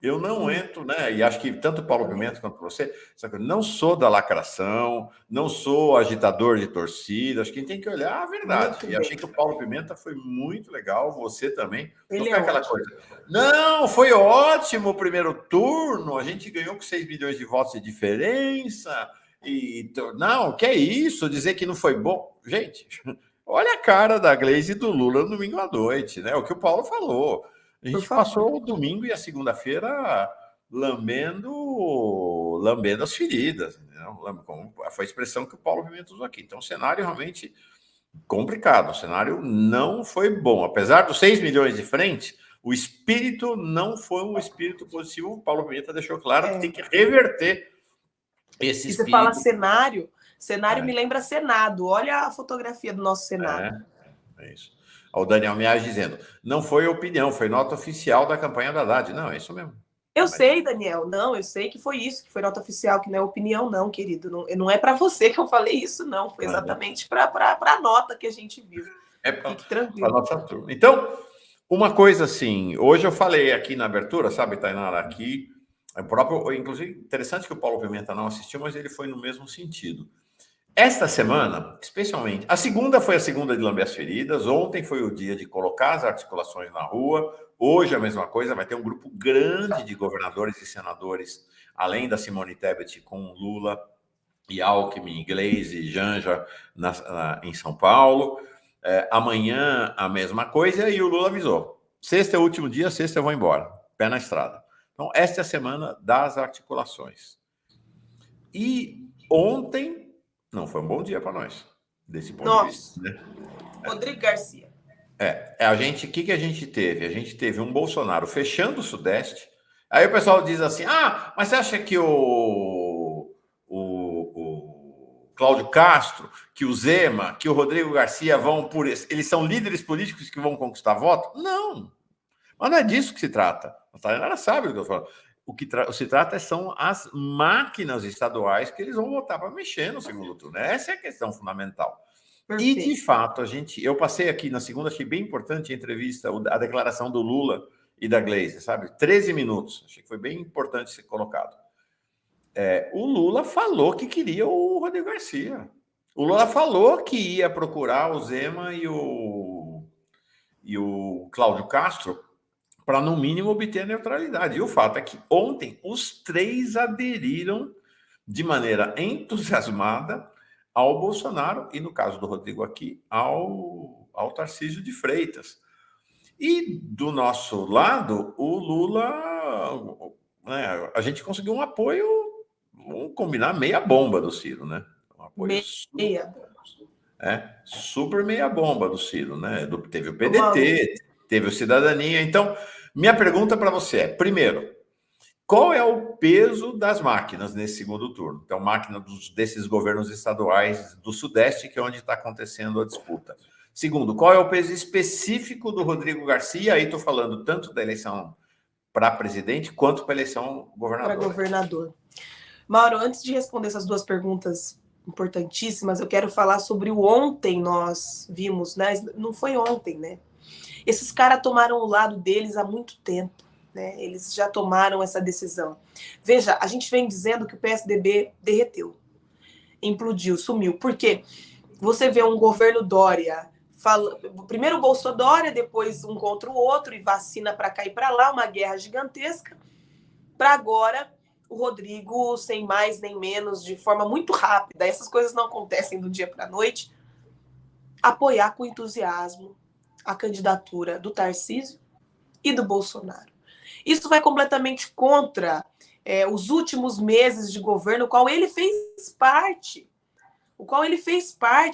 Eu não entro, né? E acho que tanto o Paulo Pimenta quanto você, não sou da lacração, não sou agitador de torcida. Acho que a gente tem que olhar a verdade. E achei que o Paulo Pimenta foi muito legal, você também. Ele não aquela coisa. Não, foi ótimo o primeiro turno, a gente ganhou com 6 milhões de votos de diferença. Não, que é isso? Dizer que não foi bom. Gente, olha a cara da Gleisi e do Lula no domingo à noite, né? O que o Paulo falou. A gente passou o domingo e a segunda-feira lambendo as feridas. Né? Foi a expressão que o Paulo Pimenta usou aqui. Então, o cenário realmente complicado. O cenário não foi bom. Apesar dos 6 milhões de frente, o espírito não foi um espírito positivo. O Paulo Pimenta deixou claro que tem que reverter esse espírito. Você fala cenário me lembra Senado. Olha a fotografia do nosso Senado. É isso. O Daniel Miage dizendo, não foi opinião, foi nota oficial da campanha da Haddad. Não, é isso mesmo. Eu sei, Daniel. Não, eu sei que foi isso, que foi nota oficial, que não é opinião, não, querido. Não é para você que eu falei isso, não. Foi exatamente para a nota que a gente viu. Fique tranquilo. Nossa turma. Então, uma coisa assim, hoje eu falei aqui na abertura, sabe, Tainara, aqui, inclusive, interessante que o Paulo Pimenta não assistiu, mas ele foi no mesmo sentido. Esta semana, especialmente, a segunda foi a segunda de lamber as feridas, ontem foi o dia de colocar as articulações na rua, hoje a mesma coisa, vai ter um grupo grande de governadores e senadores, além da Simone Tebet com Lula e Alckmin, Gleisi e Janja em São Paulo. Amanhã a mesma coisa e o Lula avisou. Sexta é o último dia, sexta eu vou embora, pé na estrada. Então, esta é a semana das articulações. E ontem não foi um bom dia para nós, desse ponto de vista. Né? Rodrigo Garcia. O que a gente teve? A gente teve um Bolsonaro fechando o Sudeste. Aí o pessoal diz assim, mas você acha que o Cláudio Castro, que o Zema, que o Rodrigo Garcia vão por... Eles são líderes políticos que vão conquistar voto? Não. Mas não é disso que se trata. A Tainara sabe o que eu falo. O que se trata são as máquinas estaduais que eles vão votar para mexer no segundo turno. Essa é a questão fundamental. E, de fato, eu passei aqui na segunda, achei bem importante a entrevista, a declaração do Lula e da Gleisi, sabe? 13 minutos. Achei que foi bem importante ser colocado. O Lula falou que queria o Rodrigo Garcia. O Lula falou que ia procurar o Zema e o Cláudio Castro para, no mínimo, obter a neutralidade. E o fato é que ontem os três aderiram de maneira entusiasmada ao Bolsonaro e, no caso do Rodrigo aqui, ao Tarcísio de Freitas. E, do nosso lado, o Lula... né, a gente conseguiu um apoio, vamos combinar, meia bomba do Ciro, né? Um apoio super meia bomba do Ciro, né? Teve o PDT, teve o Cidadania. Então, minha pergunta para você é, primeiro, qual é o peso das máquinas nesse segundo turno? Então, máquina desses governos estaduais do Sudeste, que é onde está acontecendo a disputa. Segundo, qual é o peso específico do Rodrigo Garcia? Aí estou falando tanto da eleição para presidente quanto para a eleição governador. Para governador. Mauro, antes de responder essas duas perguntas importantíssimas, eu quero falar sobre o ontem nós vimos, né? Não foi ontem, né? Esses caras tomaram o lado deles há muito tempo, né? Eles já tomaram essa decisão. Veja, a gente vem dizendo que o PSDB derreteu, implodiu, sumiu. Por quê? Você vê um governo Dória, primeiro o Bolsonaro, depois um contra o outro, e vacina para cá e para lá, uma guerra gigantesca, para agora o Rodrigo, sem mais nem menos, de forma muito rápida, essas coisas não acontecem do dia para a noite, apoiar com entusiasmo a candidatura do Tarcísio e do Bolsonaro. Isso vai completamente contra os últimos meses de governo, o qual ele fez parte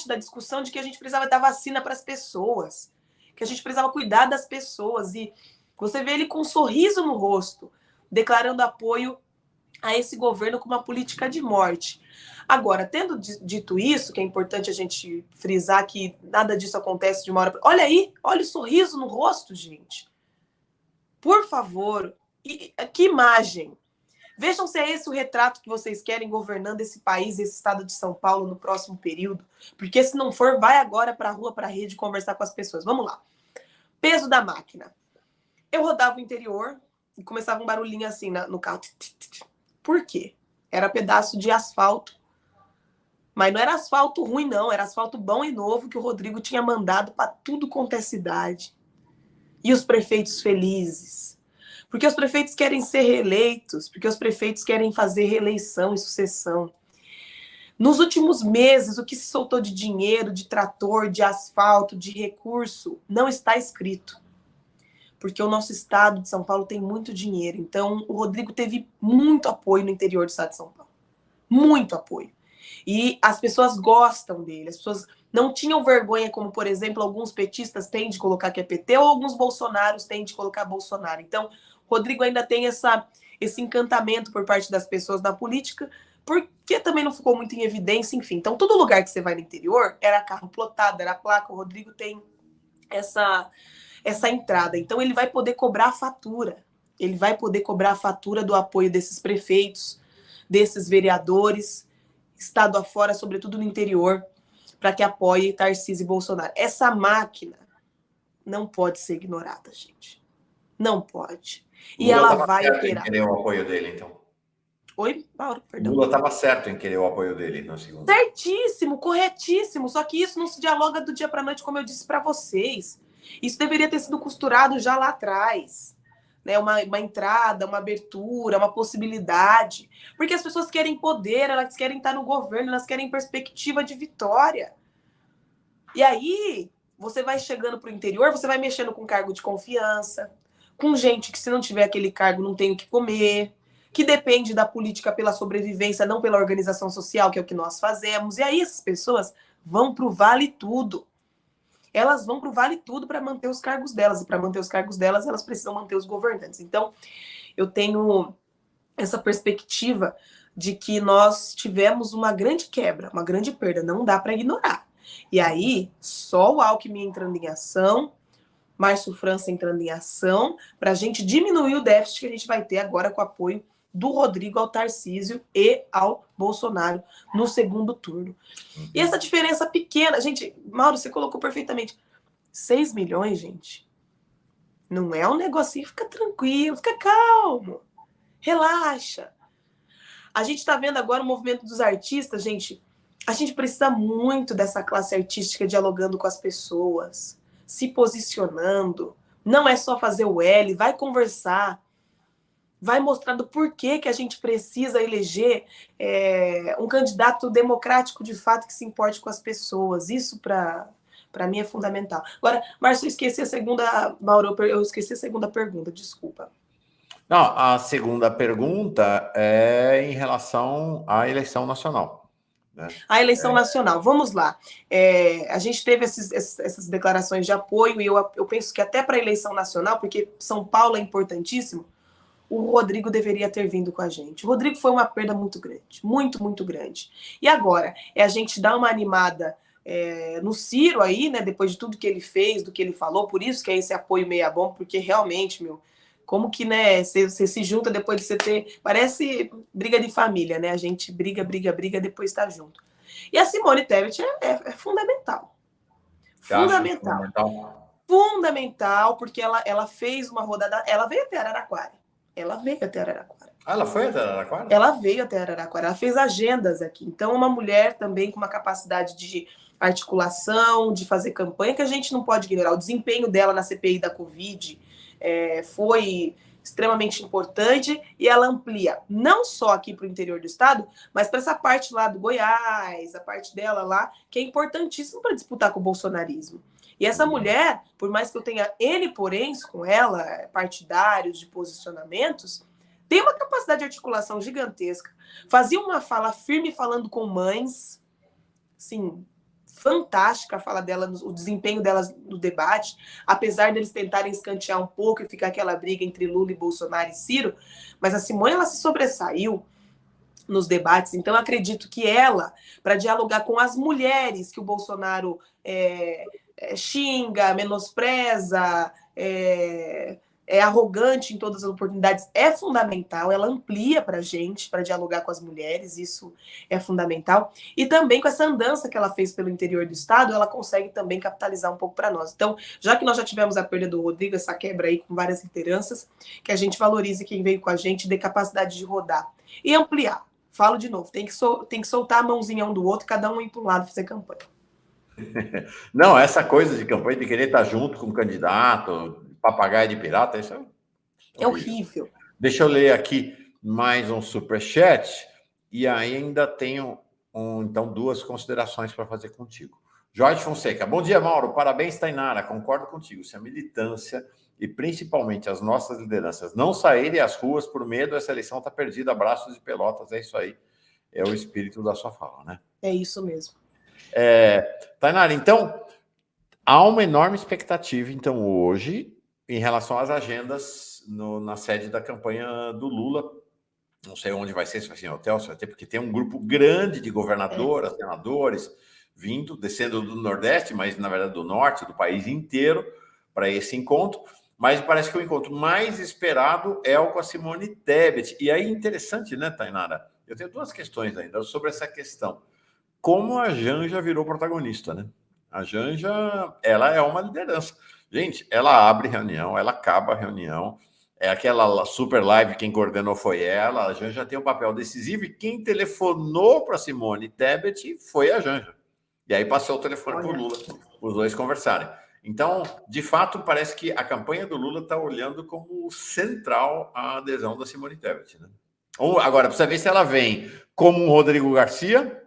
da discussão de que a gente precisava dar vacina para as pessoas, que a gente precisava cuidar das pessoas, e você vê ele com um sorriso no rosto, declarando apoio a esse governo com uma política de morte. Agora, tendo dito isso, que é importante a gente frisar que nada disso acontece de uma hora para... Olha aí, olha o sorriso no rosto, gente. Por favor, que imagem. Vejam se é esse o retrato que vocês querem governando esse país, esse estado de São Paulo no próximo período. Porque se não for, vai agora para a rua, para a rede, conversar com as pessoas. Vamos lá. Peso da máquina. Eu rodava o interior e começava um barulhinho assim no carro. Por quê? Era pedaço de asfalto. Mas não era asfalto ruim, não. Era asfalto bom e novo que o Rodrigo tinha mandado para tudo quanto é cidade. E os prefeitos felizes. Porque os prefeitos querem ser reeleitos, porque os prefeitos querem fazer reeleição e sucessão. Nos últimos meses, o que se soltou de dinheiro, de trator, de asfalto, de recurso, não está escrito. Porque o nosso estado de São Paulo tem muito dinheiro. Então, o Rodrigo teve muito apoio no interior do estado de São Paulo. Muito apoio. E as pessoas gostam dele. As pessoas não tinham vergonha, como, por exemplo, alguns petistas têm de colocar que é PT, ou alguns bolsonaros têm de colocar Bolsonaro. Então, o Rodrigo ainda tem esse encantamento por parte das pessoas na política, porque também não ficou muito em evidência, enfim. Então, todo lugar que você vai no interior, era carro plotado, era placa. O Rodrigo tem essa entrada. Então, ele vai poder cobrar a fatura. Ele vai poder cobrar a fatura do apoio desses prefeitos, desses vereadores, estado afora, sobretudo no interior, para que apoie Tarcísio e Bolsonaro. Essa máquina não pode ser ignorada, gente. Não pode. E Lula ela vai operar. Em querer o apoio dele, então. Oi, Mauro, perdão. Lula estava certo em querer o apoio dele no segundo. Certíssimo, corretíssimo. Só que isso não se dialoga do dia para a noite, como eu disse para vocês. Isso deveria ter sido costurado já lá atrás. Né? Uma entrada, uma abertura, uma possibilidade. Porque as pessoas querem poder, elas querem estar no governo, elas querem perspectiva de vitória. E aí, você vai chegando para o interior, você vai mexendo com cargo de confiança, com gente que, se não tiver aquele cargo, não tem o que comer, que depende da política pela sobrevivência, não pela organização social, que é o que nós fazemos. E aí, essas pessoas vão para o vale tudo. Elas vão para o vale tudo para manter os cargos delas. E para manter os cargos delas, elas precisam manter os governantes. Então, eu tenho essa perspectiva de que nós tivemos uma grande quebra, uma grande perda. Não dá para ignorar. E aí, só o Alckmin entrando em ação, Márcio França entrando em ação, para a gente diminuir o déficit que a gente vai ter agora com o apoio do Rodrigo ao Tarcísio e ao Bolsonaro no segundo turno. E essa diferença pequena, gente, Mauro, você colocou perfeitamente, 6 milhões, gente, não é um negocinho, fica tranquilo, fica calmo, relaxa. A gente está vendo agora o movimento dos artistas, gente, a gente precisa muito dessa classe artística dialogando com as pessoas, se posicionando, não é só fazer o L, vai conversar, vai mostrar do porquê que a gente precisa eleger um candidato democrático de fato que se importe com as pessoas. Isso, para mim, é fundamental. Agora, Márcio, eu esqueci a segunda... Mauro, eu esqueci a segunda pergunta, desculpa. Não, a segunda pergunta é em relação à eleição nacional. Né? A eleição nacional, vamos lá. A gente teve essas declarações de apoio, e eu penso que até para a eleição nacional, porque São Paulo é importantíssimo, o Rodrigo deveria ter vindo com a gente. O Rodrigo foi uma perda muito grande, muito, muito grande. E agora, a gente dar uma animada no Ciro aí, né, depois de tudo que ele fez, do que ele falou, por isso que é esse apoio meia bom, porque realmente, como que, né, você se junta depois de você ter... Parece briga de família, né? A gente briga, depois está junto. E a Simone Tebet é fundamental. Fundamental, porque ela fez uma rodada... Ela veio até Araraquara. Ela veio até Araraquara. Ela foi até Araraquara? Ela veio até Araraquara. Ela fez agendas aqui. Então, é uma mulher também com uma capacidade de articulação, de fazer campanha, que a gente não pode ignorar. O desempenho dela na CPI da Covid foi extremamente importante, e ela amplia não só aqui para o interior do estado, mas para essa parte lá do Goiás, a parte dela lá, que é importantíssima para disputar com o bolsonarismo. E essa mulher, por mais que eu tenha N poréns com ela, partidários, de posicionamentos, tem uma capacidade de articulação gigantesca. Fazia uma fala firme falando com mães, assim, fantástica a fala dela, o desempenho delas no debate, apesar deles tentarem escantear um pouco e ficar aquela briga entre Lula e Bolsonaro e Ciro, mas a Simone, ela se sobressaiu nos debates. Então, eu acredito que ela, para dialogar com as mulheres que o Bolsonaro xinga, menospreza, é arrogante em todas as oportunidades, é fundamental. Ela amplia para a gente, para dialogar com as mulheres, isso é fundamental. E também com essa andança que ela fez pelo interior do estado, ela consegue também capitalizar um pouco para nós. Então, já que nós já tivemos a perda do Rodrigo, essa quebra aí com várias lideranças, que a gente valorize quem veio com a gente, dê capacidade de rodar e ampliar. Falo de novo, tem que soltar a mãozinha um do outro, cada um ir para um lado fazer campanha. Não, essa coisa de campanha, de querer estar junto com o candidato, papagaio de pirata, isso é horrível. Deixa eu ler aqui mais um superchat, e aí ainda tenho então duas considerações para fazer contigo. Jorge Fonseca, bom dia, Mauro, parabéns, Tainara, concordo contigo, se a militância e principalmente as nossas lideranças não saírem às ruas por medo, essa eleição está perdida, abraços de Pelotas, é isso aí, é o espírito da sua fala, né? É isso mesmo. Tainara, então, há uma enorme expectativa, então, hoje, em relação às agendas na sede da campanha do Lula. Não sei onde vai ser, se vai ser em hotel, se vai ter, porque tem um grupo grande de governadoras, senadores, descendo do Nordeste, mas, na verdade, do Norte, do país inteiro, para esse encontro. Mas parece que o encontro mais esperado é o com a Simone Tebet. E aí, interessante, né, Tainara? Eu tenho duas questões ainda sobre essa questão. Como a Janja virou protagonista, né? A Janja, ela é uma liderança. Gente, ela abre reunião, ela acaba a reunião, aquela super live, quem coordenou foi ela, a Janja tem um papel decisivo, e quem telefonou para Simone Tebet foi a Janja. E aí passou o telefone para o Lula, os dois conversarem. Então, de fato, parece que a campanha do Lula está olhando como central a adesão da Simone Tebet, né? Agora, precisa ver se ela vem como um Rodrigo Garcia,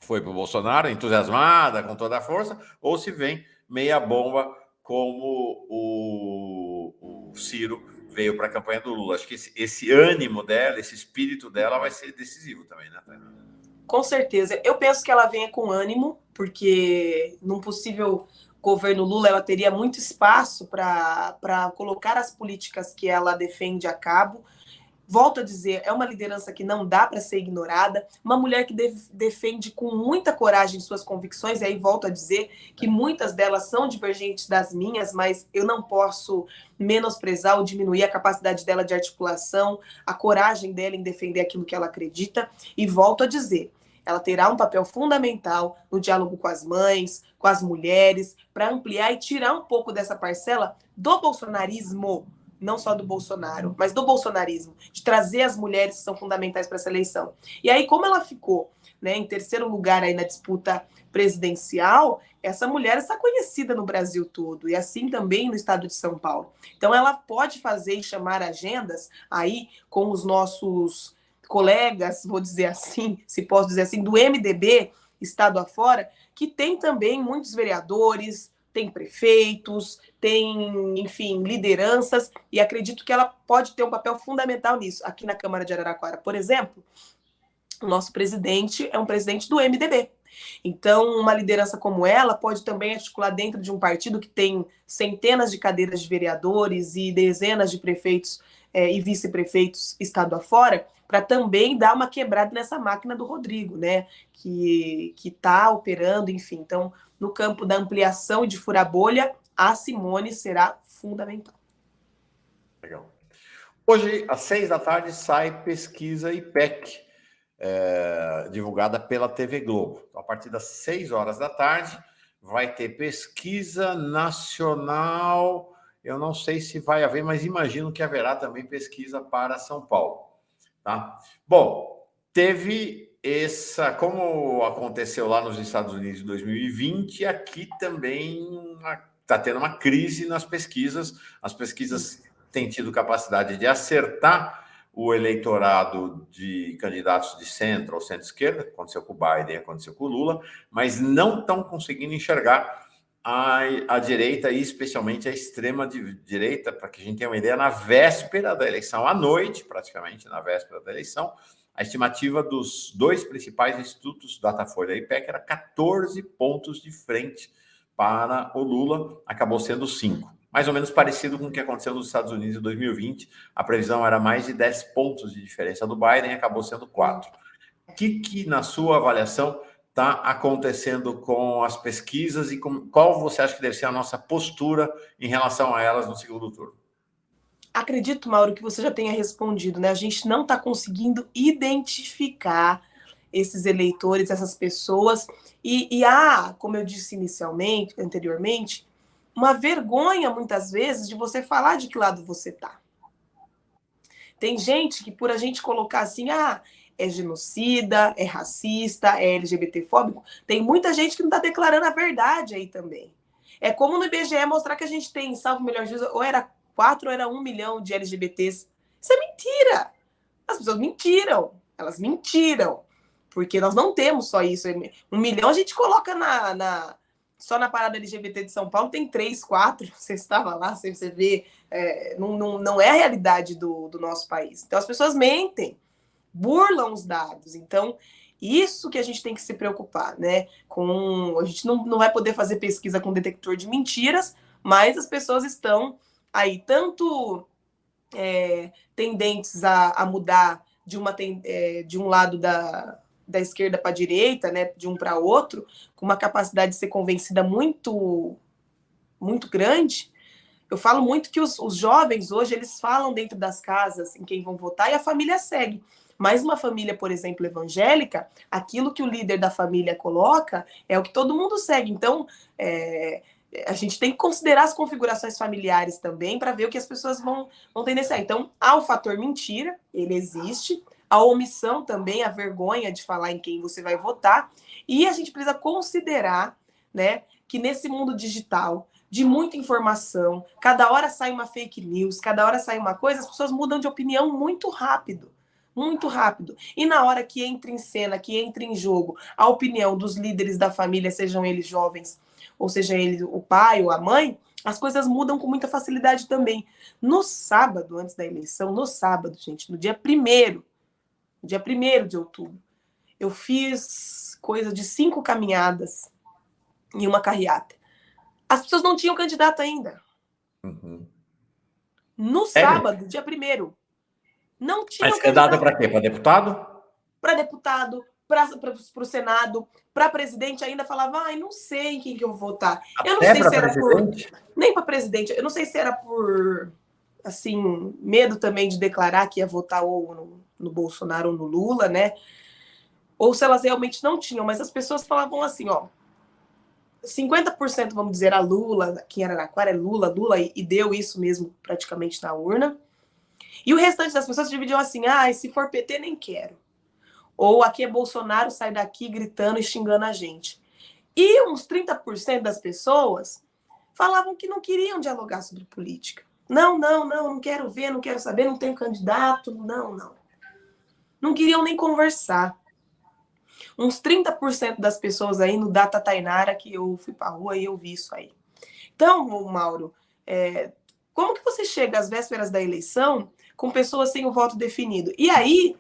foi para o Bolsonaro, entusiasmada, com toda a força, ou se vem meia bomba, como o Ciro veio para a campanha do Lula. Acho que esse ânimo dela, esse espírito dela vai ser decisivo também, né, Tainara? Com certeza. Eu penso que ela venha com ânimo, porque num possível governo Lula ela teria muito espaço para colocar as políticas que ela defende a cabo. Volto a dizer, é uma liderança que não dá para ser ignorada, uma mulher que defende com muita coragem suas convicções, e aí volto a dizer que muitas delas são divergentes das minhas, mas eu não posso menosprezar ou diminuir a capacidade dela de articulação, a coragem dela em defender aquilo que ela acredita, e volto a dizer, ela terá um papel fundamental no diálogo com as mães, com as mulheres, para ampliar e tirar um pouco dessa parcela do bolsonarismo, não só do Bolsonaro, mas do bolsonarismo, de trazer as mulheres que são fundamentais para essa eleição. E aí, como ela ficou, né, em terceiro lugar aí na disputa presidencial, essa mulher está conhecida no Brasil todo, e assim também no estado de São Paulo. Então, ela pode fazer e chamar agendas aí com os nossos colegas, vou dizer assim, se posso dizer assim, do MDB, estado afora, que tem também muitos vereadores, tem prefeitos, tem, enfim, lideranças, e acredito que ela pode ter um papel fundamental nisso. Aqui na Câmara de Araraquara, por exemplo, o nosso presidente é um presidente do MDB. Então, uma liderança como ela pode também articular dentro de um partido que tem centenas de cadeiras de vereadores e dezenas de prefeitos e vice-prefeitos estado afora, para também dar uma quebrada nessa máquina do Rodrigo, né? Que está operando, enfim. Então, no campo da ampliação e de furar bolha, a Simone será fundamental. Legal. Hoje, às 6 da tarde, sai pesquisa IPEC, divulgada pela TV Globo. Então, a partir das 6 horas da tarde, vai ter pesquisa nacional. Eu não sei se vai haver, mas imagino que haverá também pesquisa para São Paulo. Tá? Bom, teve essa, como aconteceu lá nos Estados Unidos em 2020, aqui também está tendo uma crise nas pesquisas. As pesquisas têm tido capacidade de acertar o eleitorado de candidatos de centro ou centro-esquerda, aconteceu com o Biden, aconteceu com o Lula, mas não estão conseguindo enxergar a direita e especialmente a extrema-direita, para que a gente tenha uma ideia, na véspera da eleição, à noite, praticamente, na véspera da eleição, a estimativa dos dois principais institutos, Datafolha e IPEC, era 14 pontos de frente para o Lula, acabou sendo 5. Mais ou menos parecido com o que aconteceu nos Estados Unidos em 2020, a previsão era mais de 10 pontos de diferença do Biden, acabou sendo 4. O que na sua avaliação, está acontecendo com as pesquisas e qual você acha que deve ser a nossa postura em relação a elas no segundo turno? Acredito, Mauro, que você já tenha respondido, né? A gente não está conseguindo identificar esses eleitores, essas pessoas, e há, como eu disse anteriormente, uma vergonha, muitas vezes, de você falar de que lado você está. Tem gente que, por a gente colocar assim, é genocida, é racista, é LGBTfóbico, tem muita gente que não está declarando a verdade aí também. É como no IBGE mostrar que a gente tem, salvo melhor juízo, ou era 4 ou era 1 milhão de LGBTs. Isso é mentira. As pessoas mentiram. Elas mentiram. Porque nós não temos só isso. 1 milhão a gente coloca só na parada LGBT de São Paulo tem 3, 4. Você estava lá, você vê. Não é a realidade do nosso país. Então as pessoas mentem, burlam os dados. Então, isso que a gente tem que se preocupar, né? A gente não vai poder fazer pesquisa com detector de mentiras, mas as pessoas estão aí tanto tendentes a mudar de um lado da esquerda para a direita, né, de um para outro, com uma capacidade de ser convencida muito, muito grande. Eu falo muito que os jovens hoje, eles falam dentro das casas em quem vão votar e a família segue. Mas uma família, por exemplo, evangélica, aquilo que o líder da família coloca é o que todo mundo segue. Então, a gente tem que considerar as configurações familiares também para ver o que as pessoas vão tendenciar. Então, há o fator mentira, ele existe, a omissão também, a vergonha de falar em quem você vai votar, e a gente precisa considerar, né, que nesse mundo digital, de muita informação, cada hora sai uma fake news, cada hora sai uma coisa, as pessoas mudam de opinião muito rápido. Muito rápido. E na hora que entra em cena, que entra em jogo, a opinião dos líderes da família, sejam eles jovens, ou seja ele o pai ou a mãe, as coisas mudam com muita facilidade também. No sábado, antes da eleição, no sábado, gente, no dia 1º de outubro, eu fiz coisa de 5 caminhadas e uma carreata. As pessoas não tinham candidato ainda. Uhum. No sábado, dia 1º. Não tinha Mas candidato para quê? Para deputado? Para deputado, para o Senado, para presidente, ainda falava, ai, não sei em quem que eu vou votar. Eu não sei se era presidente? Nem para presidente. Eu não sei se era por, assim, medo também de declarar que ia votar ou no Bolsonaro ou no Lula, né? Ou se elas realmente não tinham, mas as pessoas falavam assim, ó, 50%, vamos dizer, a Lula, aqui em Araraquara é Lula, e deu isso mesmo praticamente na urna. E o restante das pessoas dividiam assim, ah, se for PT, nem quero. Ou aqui é Bolsonaro, sai daqui gritando e xingando a gente. E uns 30% das pessoas falavam que não queriam dialogar sobre política. Não quero ver, não quero saber, não tenho candidato, não. Não queriam nem conversar. Uns 30% das pessoas aí no Data Tainara, que eu fui pra rua e eu vi isso aí. Então, Mauro, como que você chega às vésperas da eleição com pessoas sem o voto definido? E aí,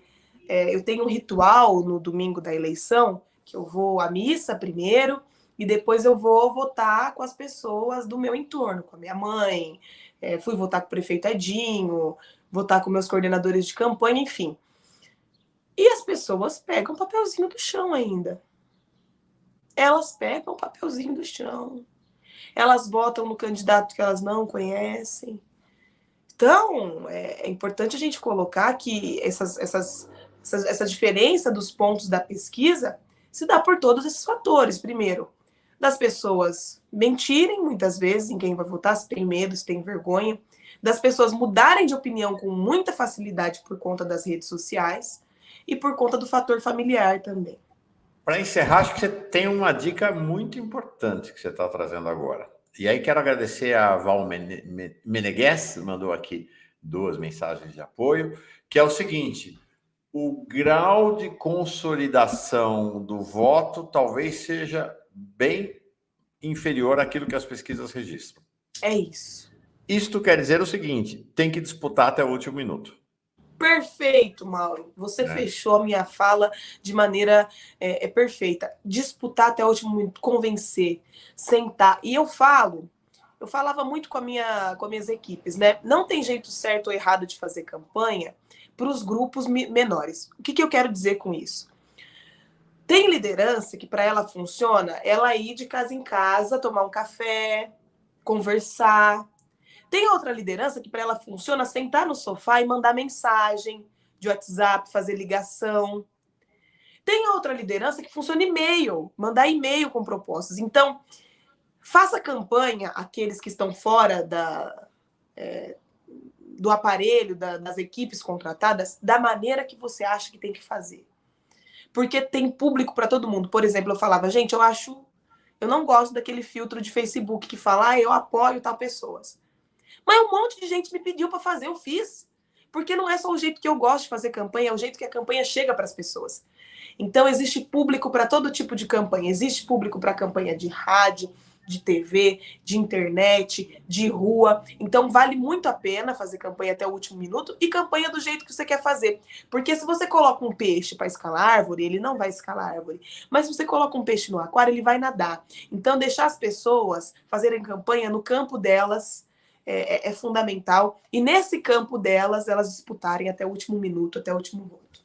eu tenho um ritual no domingo da eleição, que eu vou à missa primeiro, e depois eu vou votar com as pessoas do meu entorno, com a minha mãe, fui votar com o prefeito Edinho, votar com meus coordenadores de campanha, enfim. E as pessoas pegam o papelzinho do chão ainda. Elas pegam o papelzinho do chão. Elas votam no candidato que elas não conhecem. Então, é importante a gente colocar que essa diferença dos pontos da pesquisa se dá por todos esses fatores. Primeiro, das pessoas mentirem muitas vezes em quem vai votar, se tem medo, se tem vergonha, das pessoas mudarem de opinião com muita facilidade por conta das redes sociais e por conta do fator familiar também. Para encerrar, acho que você tem uma dica muito importante que você está trazendo agora. E aí quero agradecer a Val Meneghés, mandou aqui 2 mensagens de apoio, que é o seguinte: o grau de consolidação do voto talvez seja bem inferior àquilo que as pesquisas registram. É isso. Isto quer dizer o seguinte: tem que disputar até o último minuto. Perfeito, Mauro. Você fechou a minha fala de maneira perfeita. Disputar até o último minuto, convencer, sentar. E eu falava muito com minhas equipes, né? Não tem jeito certo ou errado de fazer campanha para os grupos menores. O que eu quero dizer com isso? Tem liderança que para ela funciona, ela ir de casa em casa, tomar um café, conversar. Tem outra liderança que para ela funciona sentar no sofá e mandar mensagem de WhatsApp, fazer ligação. Tem outra liderança que funciona e-mail, mandar e-mail com propostas. Então, faça campanha aqueles que estão fora do aparelho, das equipes contratadas, da maneira que você acha que tem que fazer. Porque tem público para todo mundo. Por exemplo, eu falava, gente, eu não gosto daquele filtro de Facebook que fala, eu apoio tal pessoas. Mas um monte de gente me pediu para fazer, eu fiz. Porque não é só o jeito que eu gosto de fazer campanha, é o jeito que a campanha chega para as pessoas. Então, existe público para todo tipo de campanha. Existe público para campanha de rádio, de TV, de internet, de rua. Então, vale muito a pena fazer campanha até o último minuto e campanha do jeito que você quer fazer. Porque se você coloca um peixe para escalar árvore, ele não vai escalar árvore. Mas se você coloca um peixe no aquário, ele vai nadar. Então, deixar as pessoas fazerem campanha no campo delas é fundamental. E nesse campo delas, elas disputarem até o último minuto, até o último voto.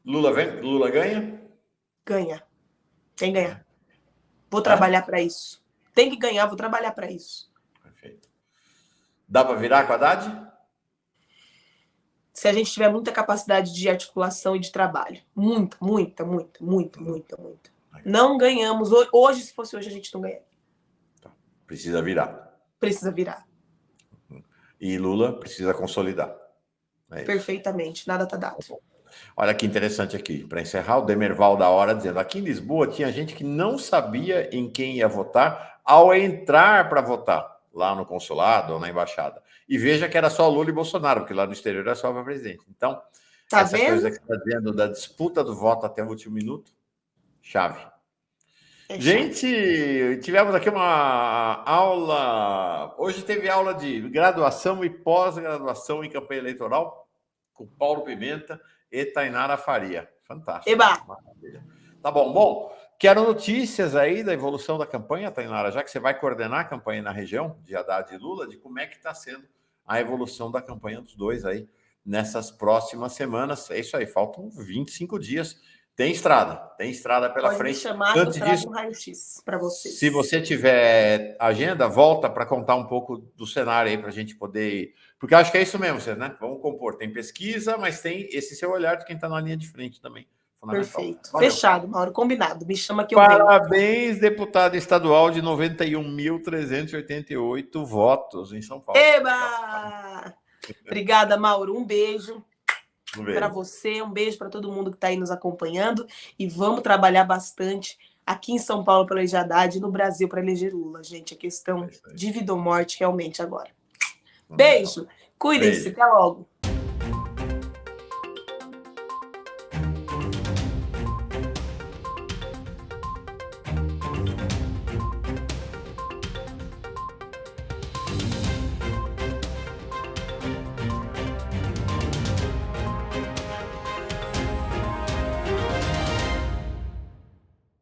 Lula ganha? Ganha. Tem que ganhar. Vou trabalhar para isso. Tem que ganhar, vou trabalhar para isso. Perfeito. Dá para virar com a Haddad? Se a gente tiver muita capacidade de articulação e de trabalho. Muita. Não ganhamos. Hoje, se fosse hoje, a gente não ganha. Precisa virar. Precisa virar. E Lula precisa consolidar. Perfeitamente. Nada está dado. Olha que interessante aqui. Para encerrar, o Demerval da Hora dizendo, aqui em Lisboa tinha gente que não sabia em quem ia votar ao entrar para votar lá no consulado ou na embaixada. E veja que era só Lula e Bolsonaro, porque lá no exterior era só para presidente. Então, essa coisa que você está dizendo da disputa do voto até o último minuto, chave. Gente, tivemos aqui uma aula. Hoje teve aula de graduação e pós-graduação em campanha eleitoral com Paulo Pimenta e Tainara Faria. Fantástico. Eba! Maravilha. Tá bom. Bom, quero notícias aí da evolução da campanha, Tainara, já que você vai coordenar a campanha na região de Haddad e Lula, de como é que está sendo a evolução da campanha dos dois aí nessas próximas semanas. É isso aí, faltam 25 dias. Tem estrada pela frente. Pode me chamar que eu trago um raio-x para vocês. Se você tiver agenda, volta para contar um pouco do cenário aí para a gente poder ir. Porque eu acho que é isso mesmo, né? Vamos compor. Tem pesquisa, mas tem esse seu olhar de quem está na linha de frente também. Perfeito. Valeu. Fechado, Mauro. Combinado. Me chama que eu venho. Parabéns, deputado estadual de 91.388 votos em São Paulo. Eba! Obrigada, Mauro. Um beijo. Para você, um beijo para todo mundo que está aí nos acompanhando e vamos trabalhar bastante aqui em São Paulo para eleger Haddad e no Brasil para eleger Lula, gente. É questão de vida ou morte realmente agora. Beijo, cuidem-se, até logo.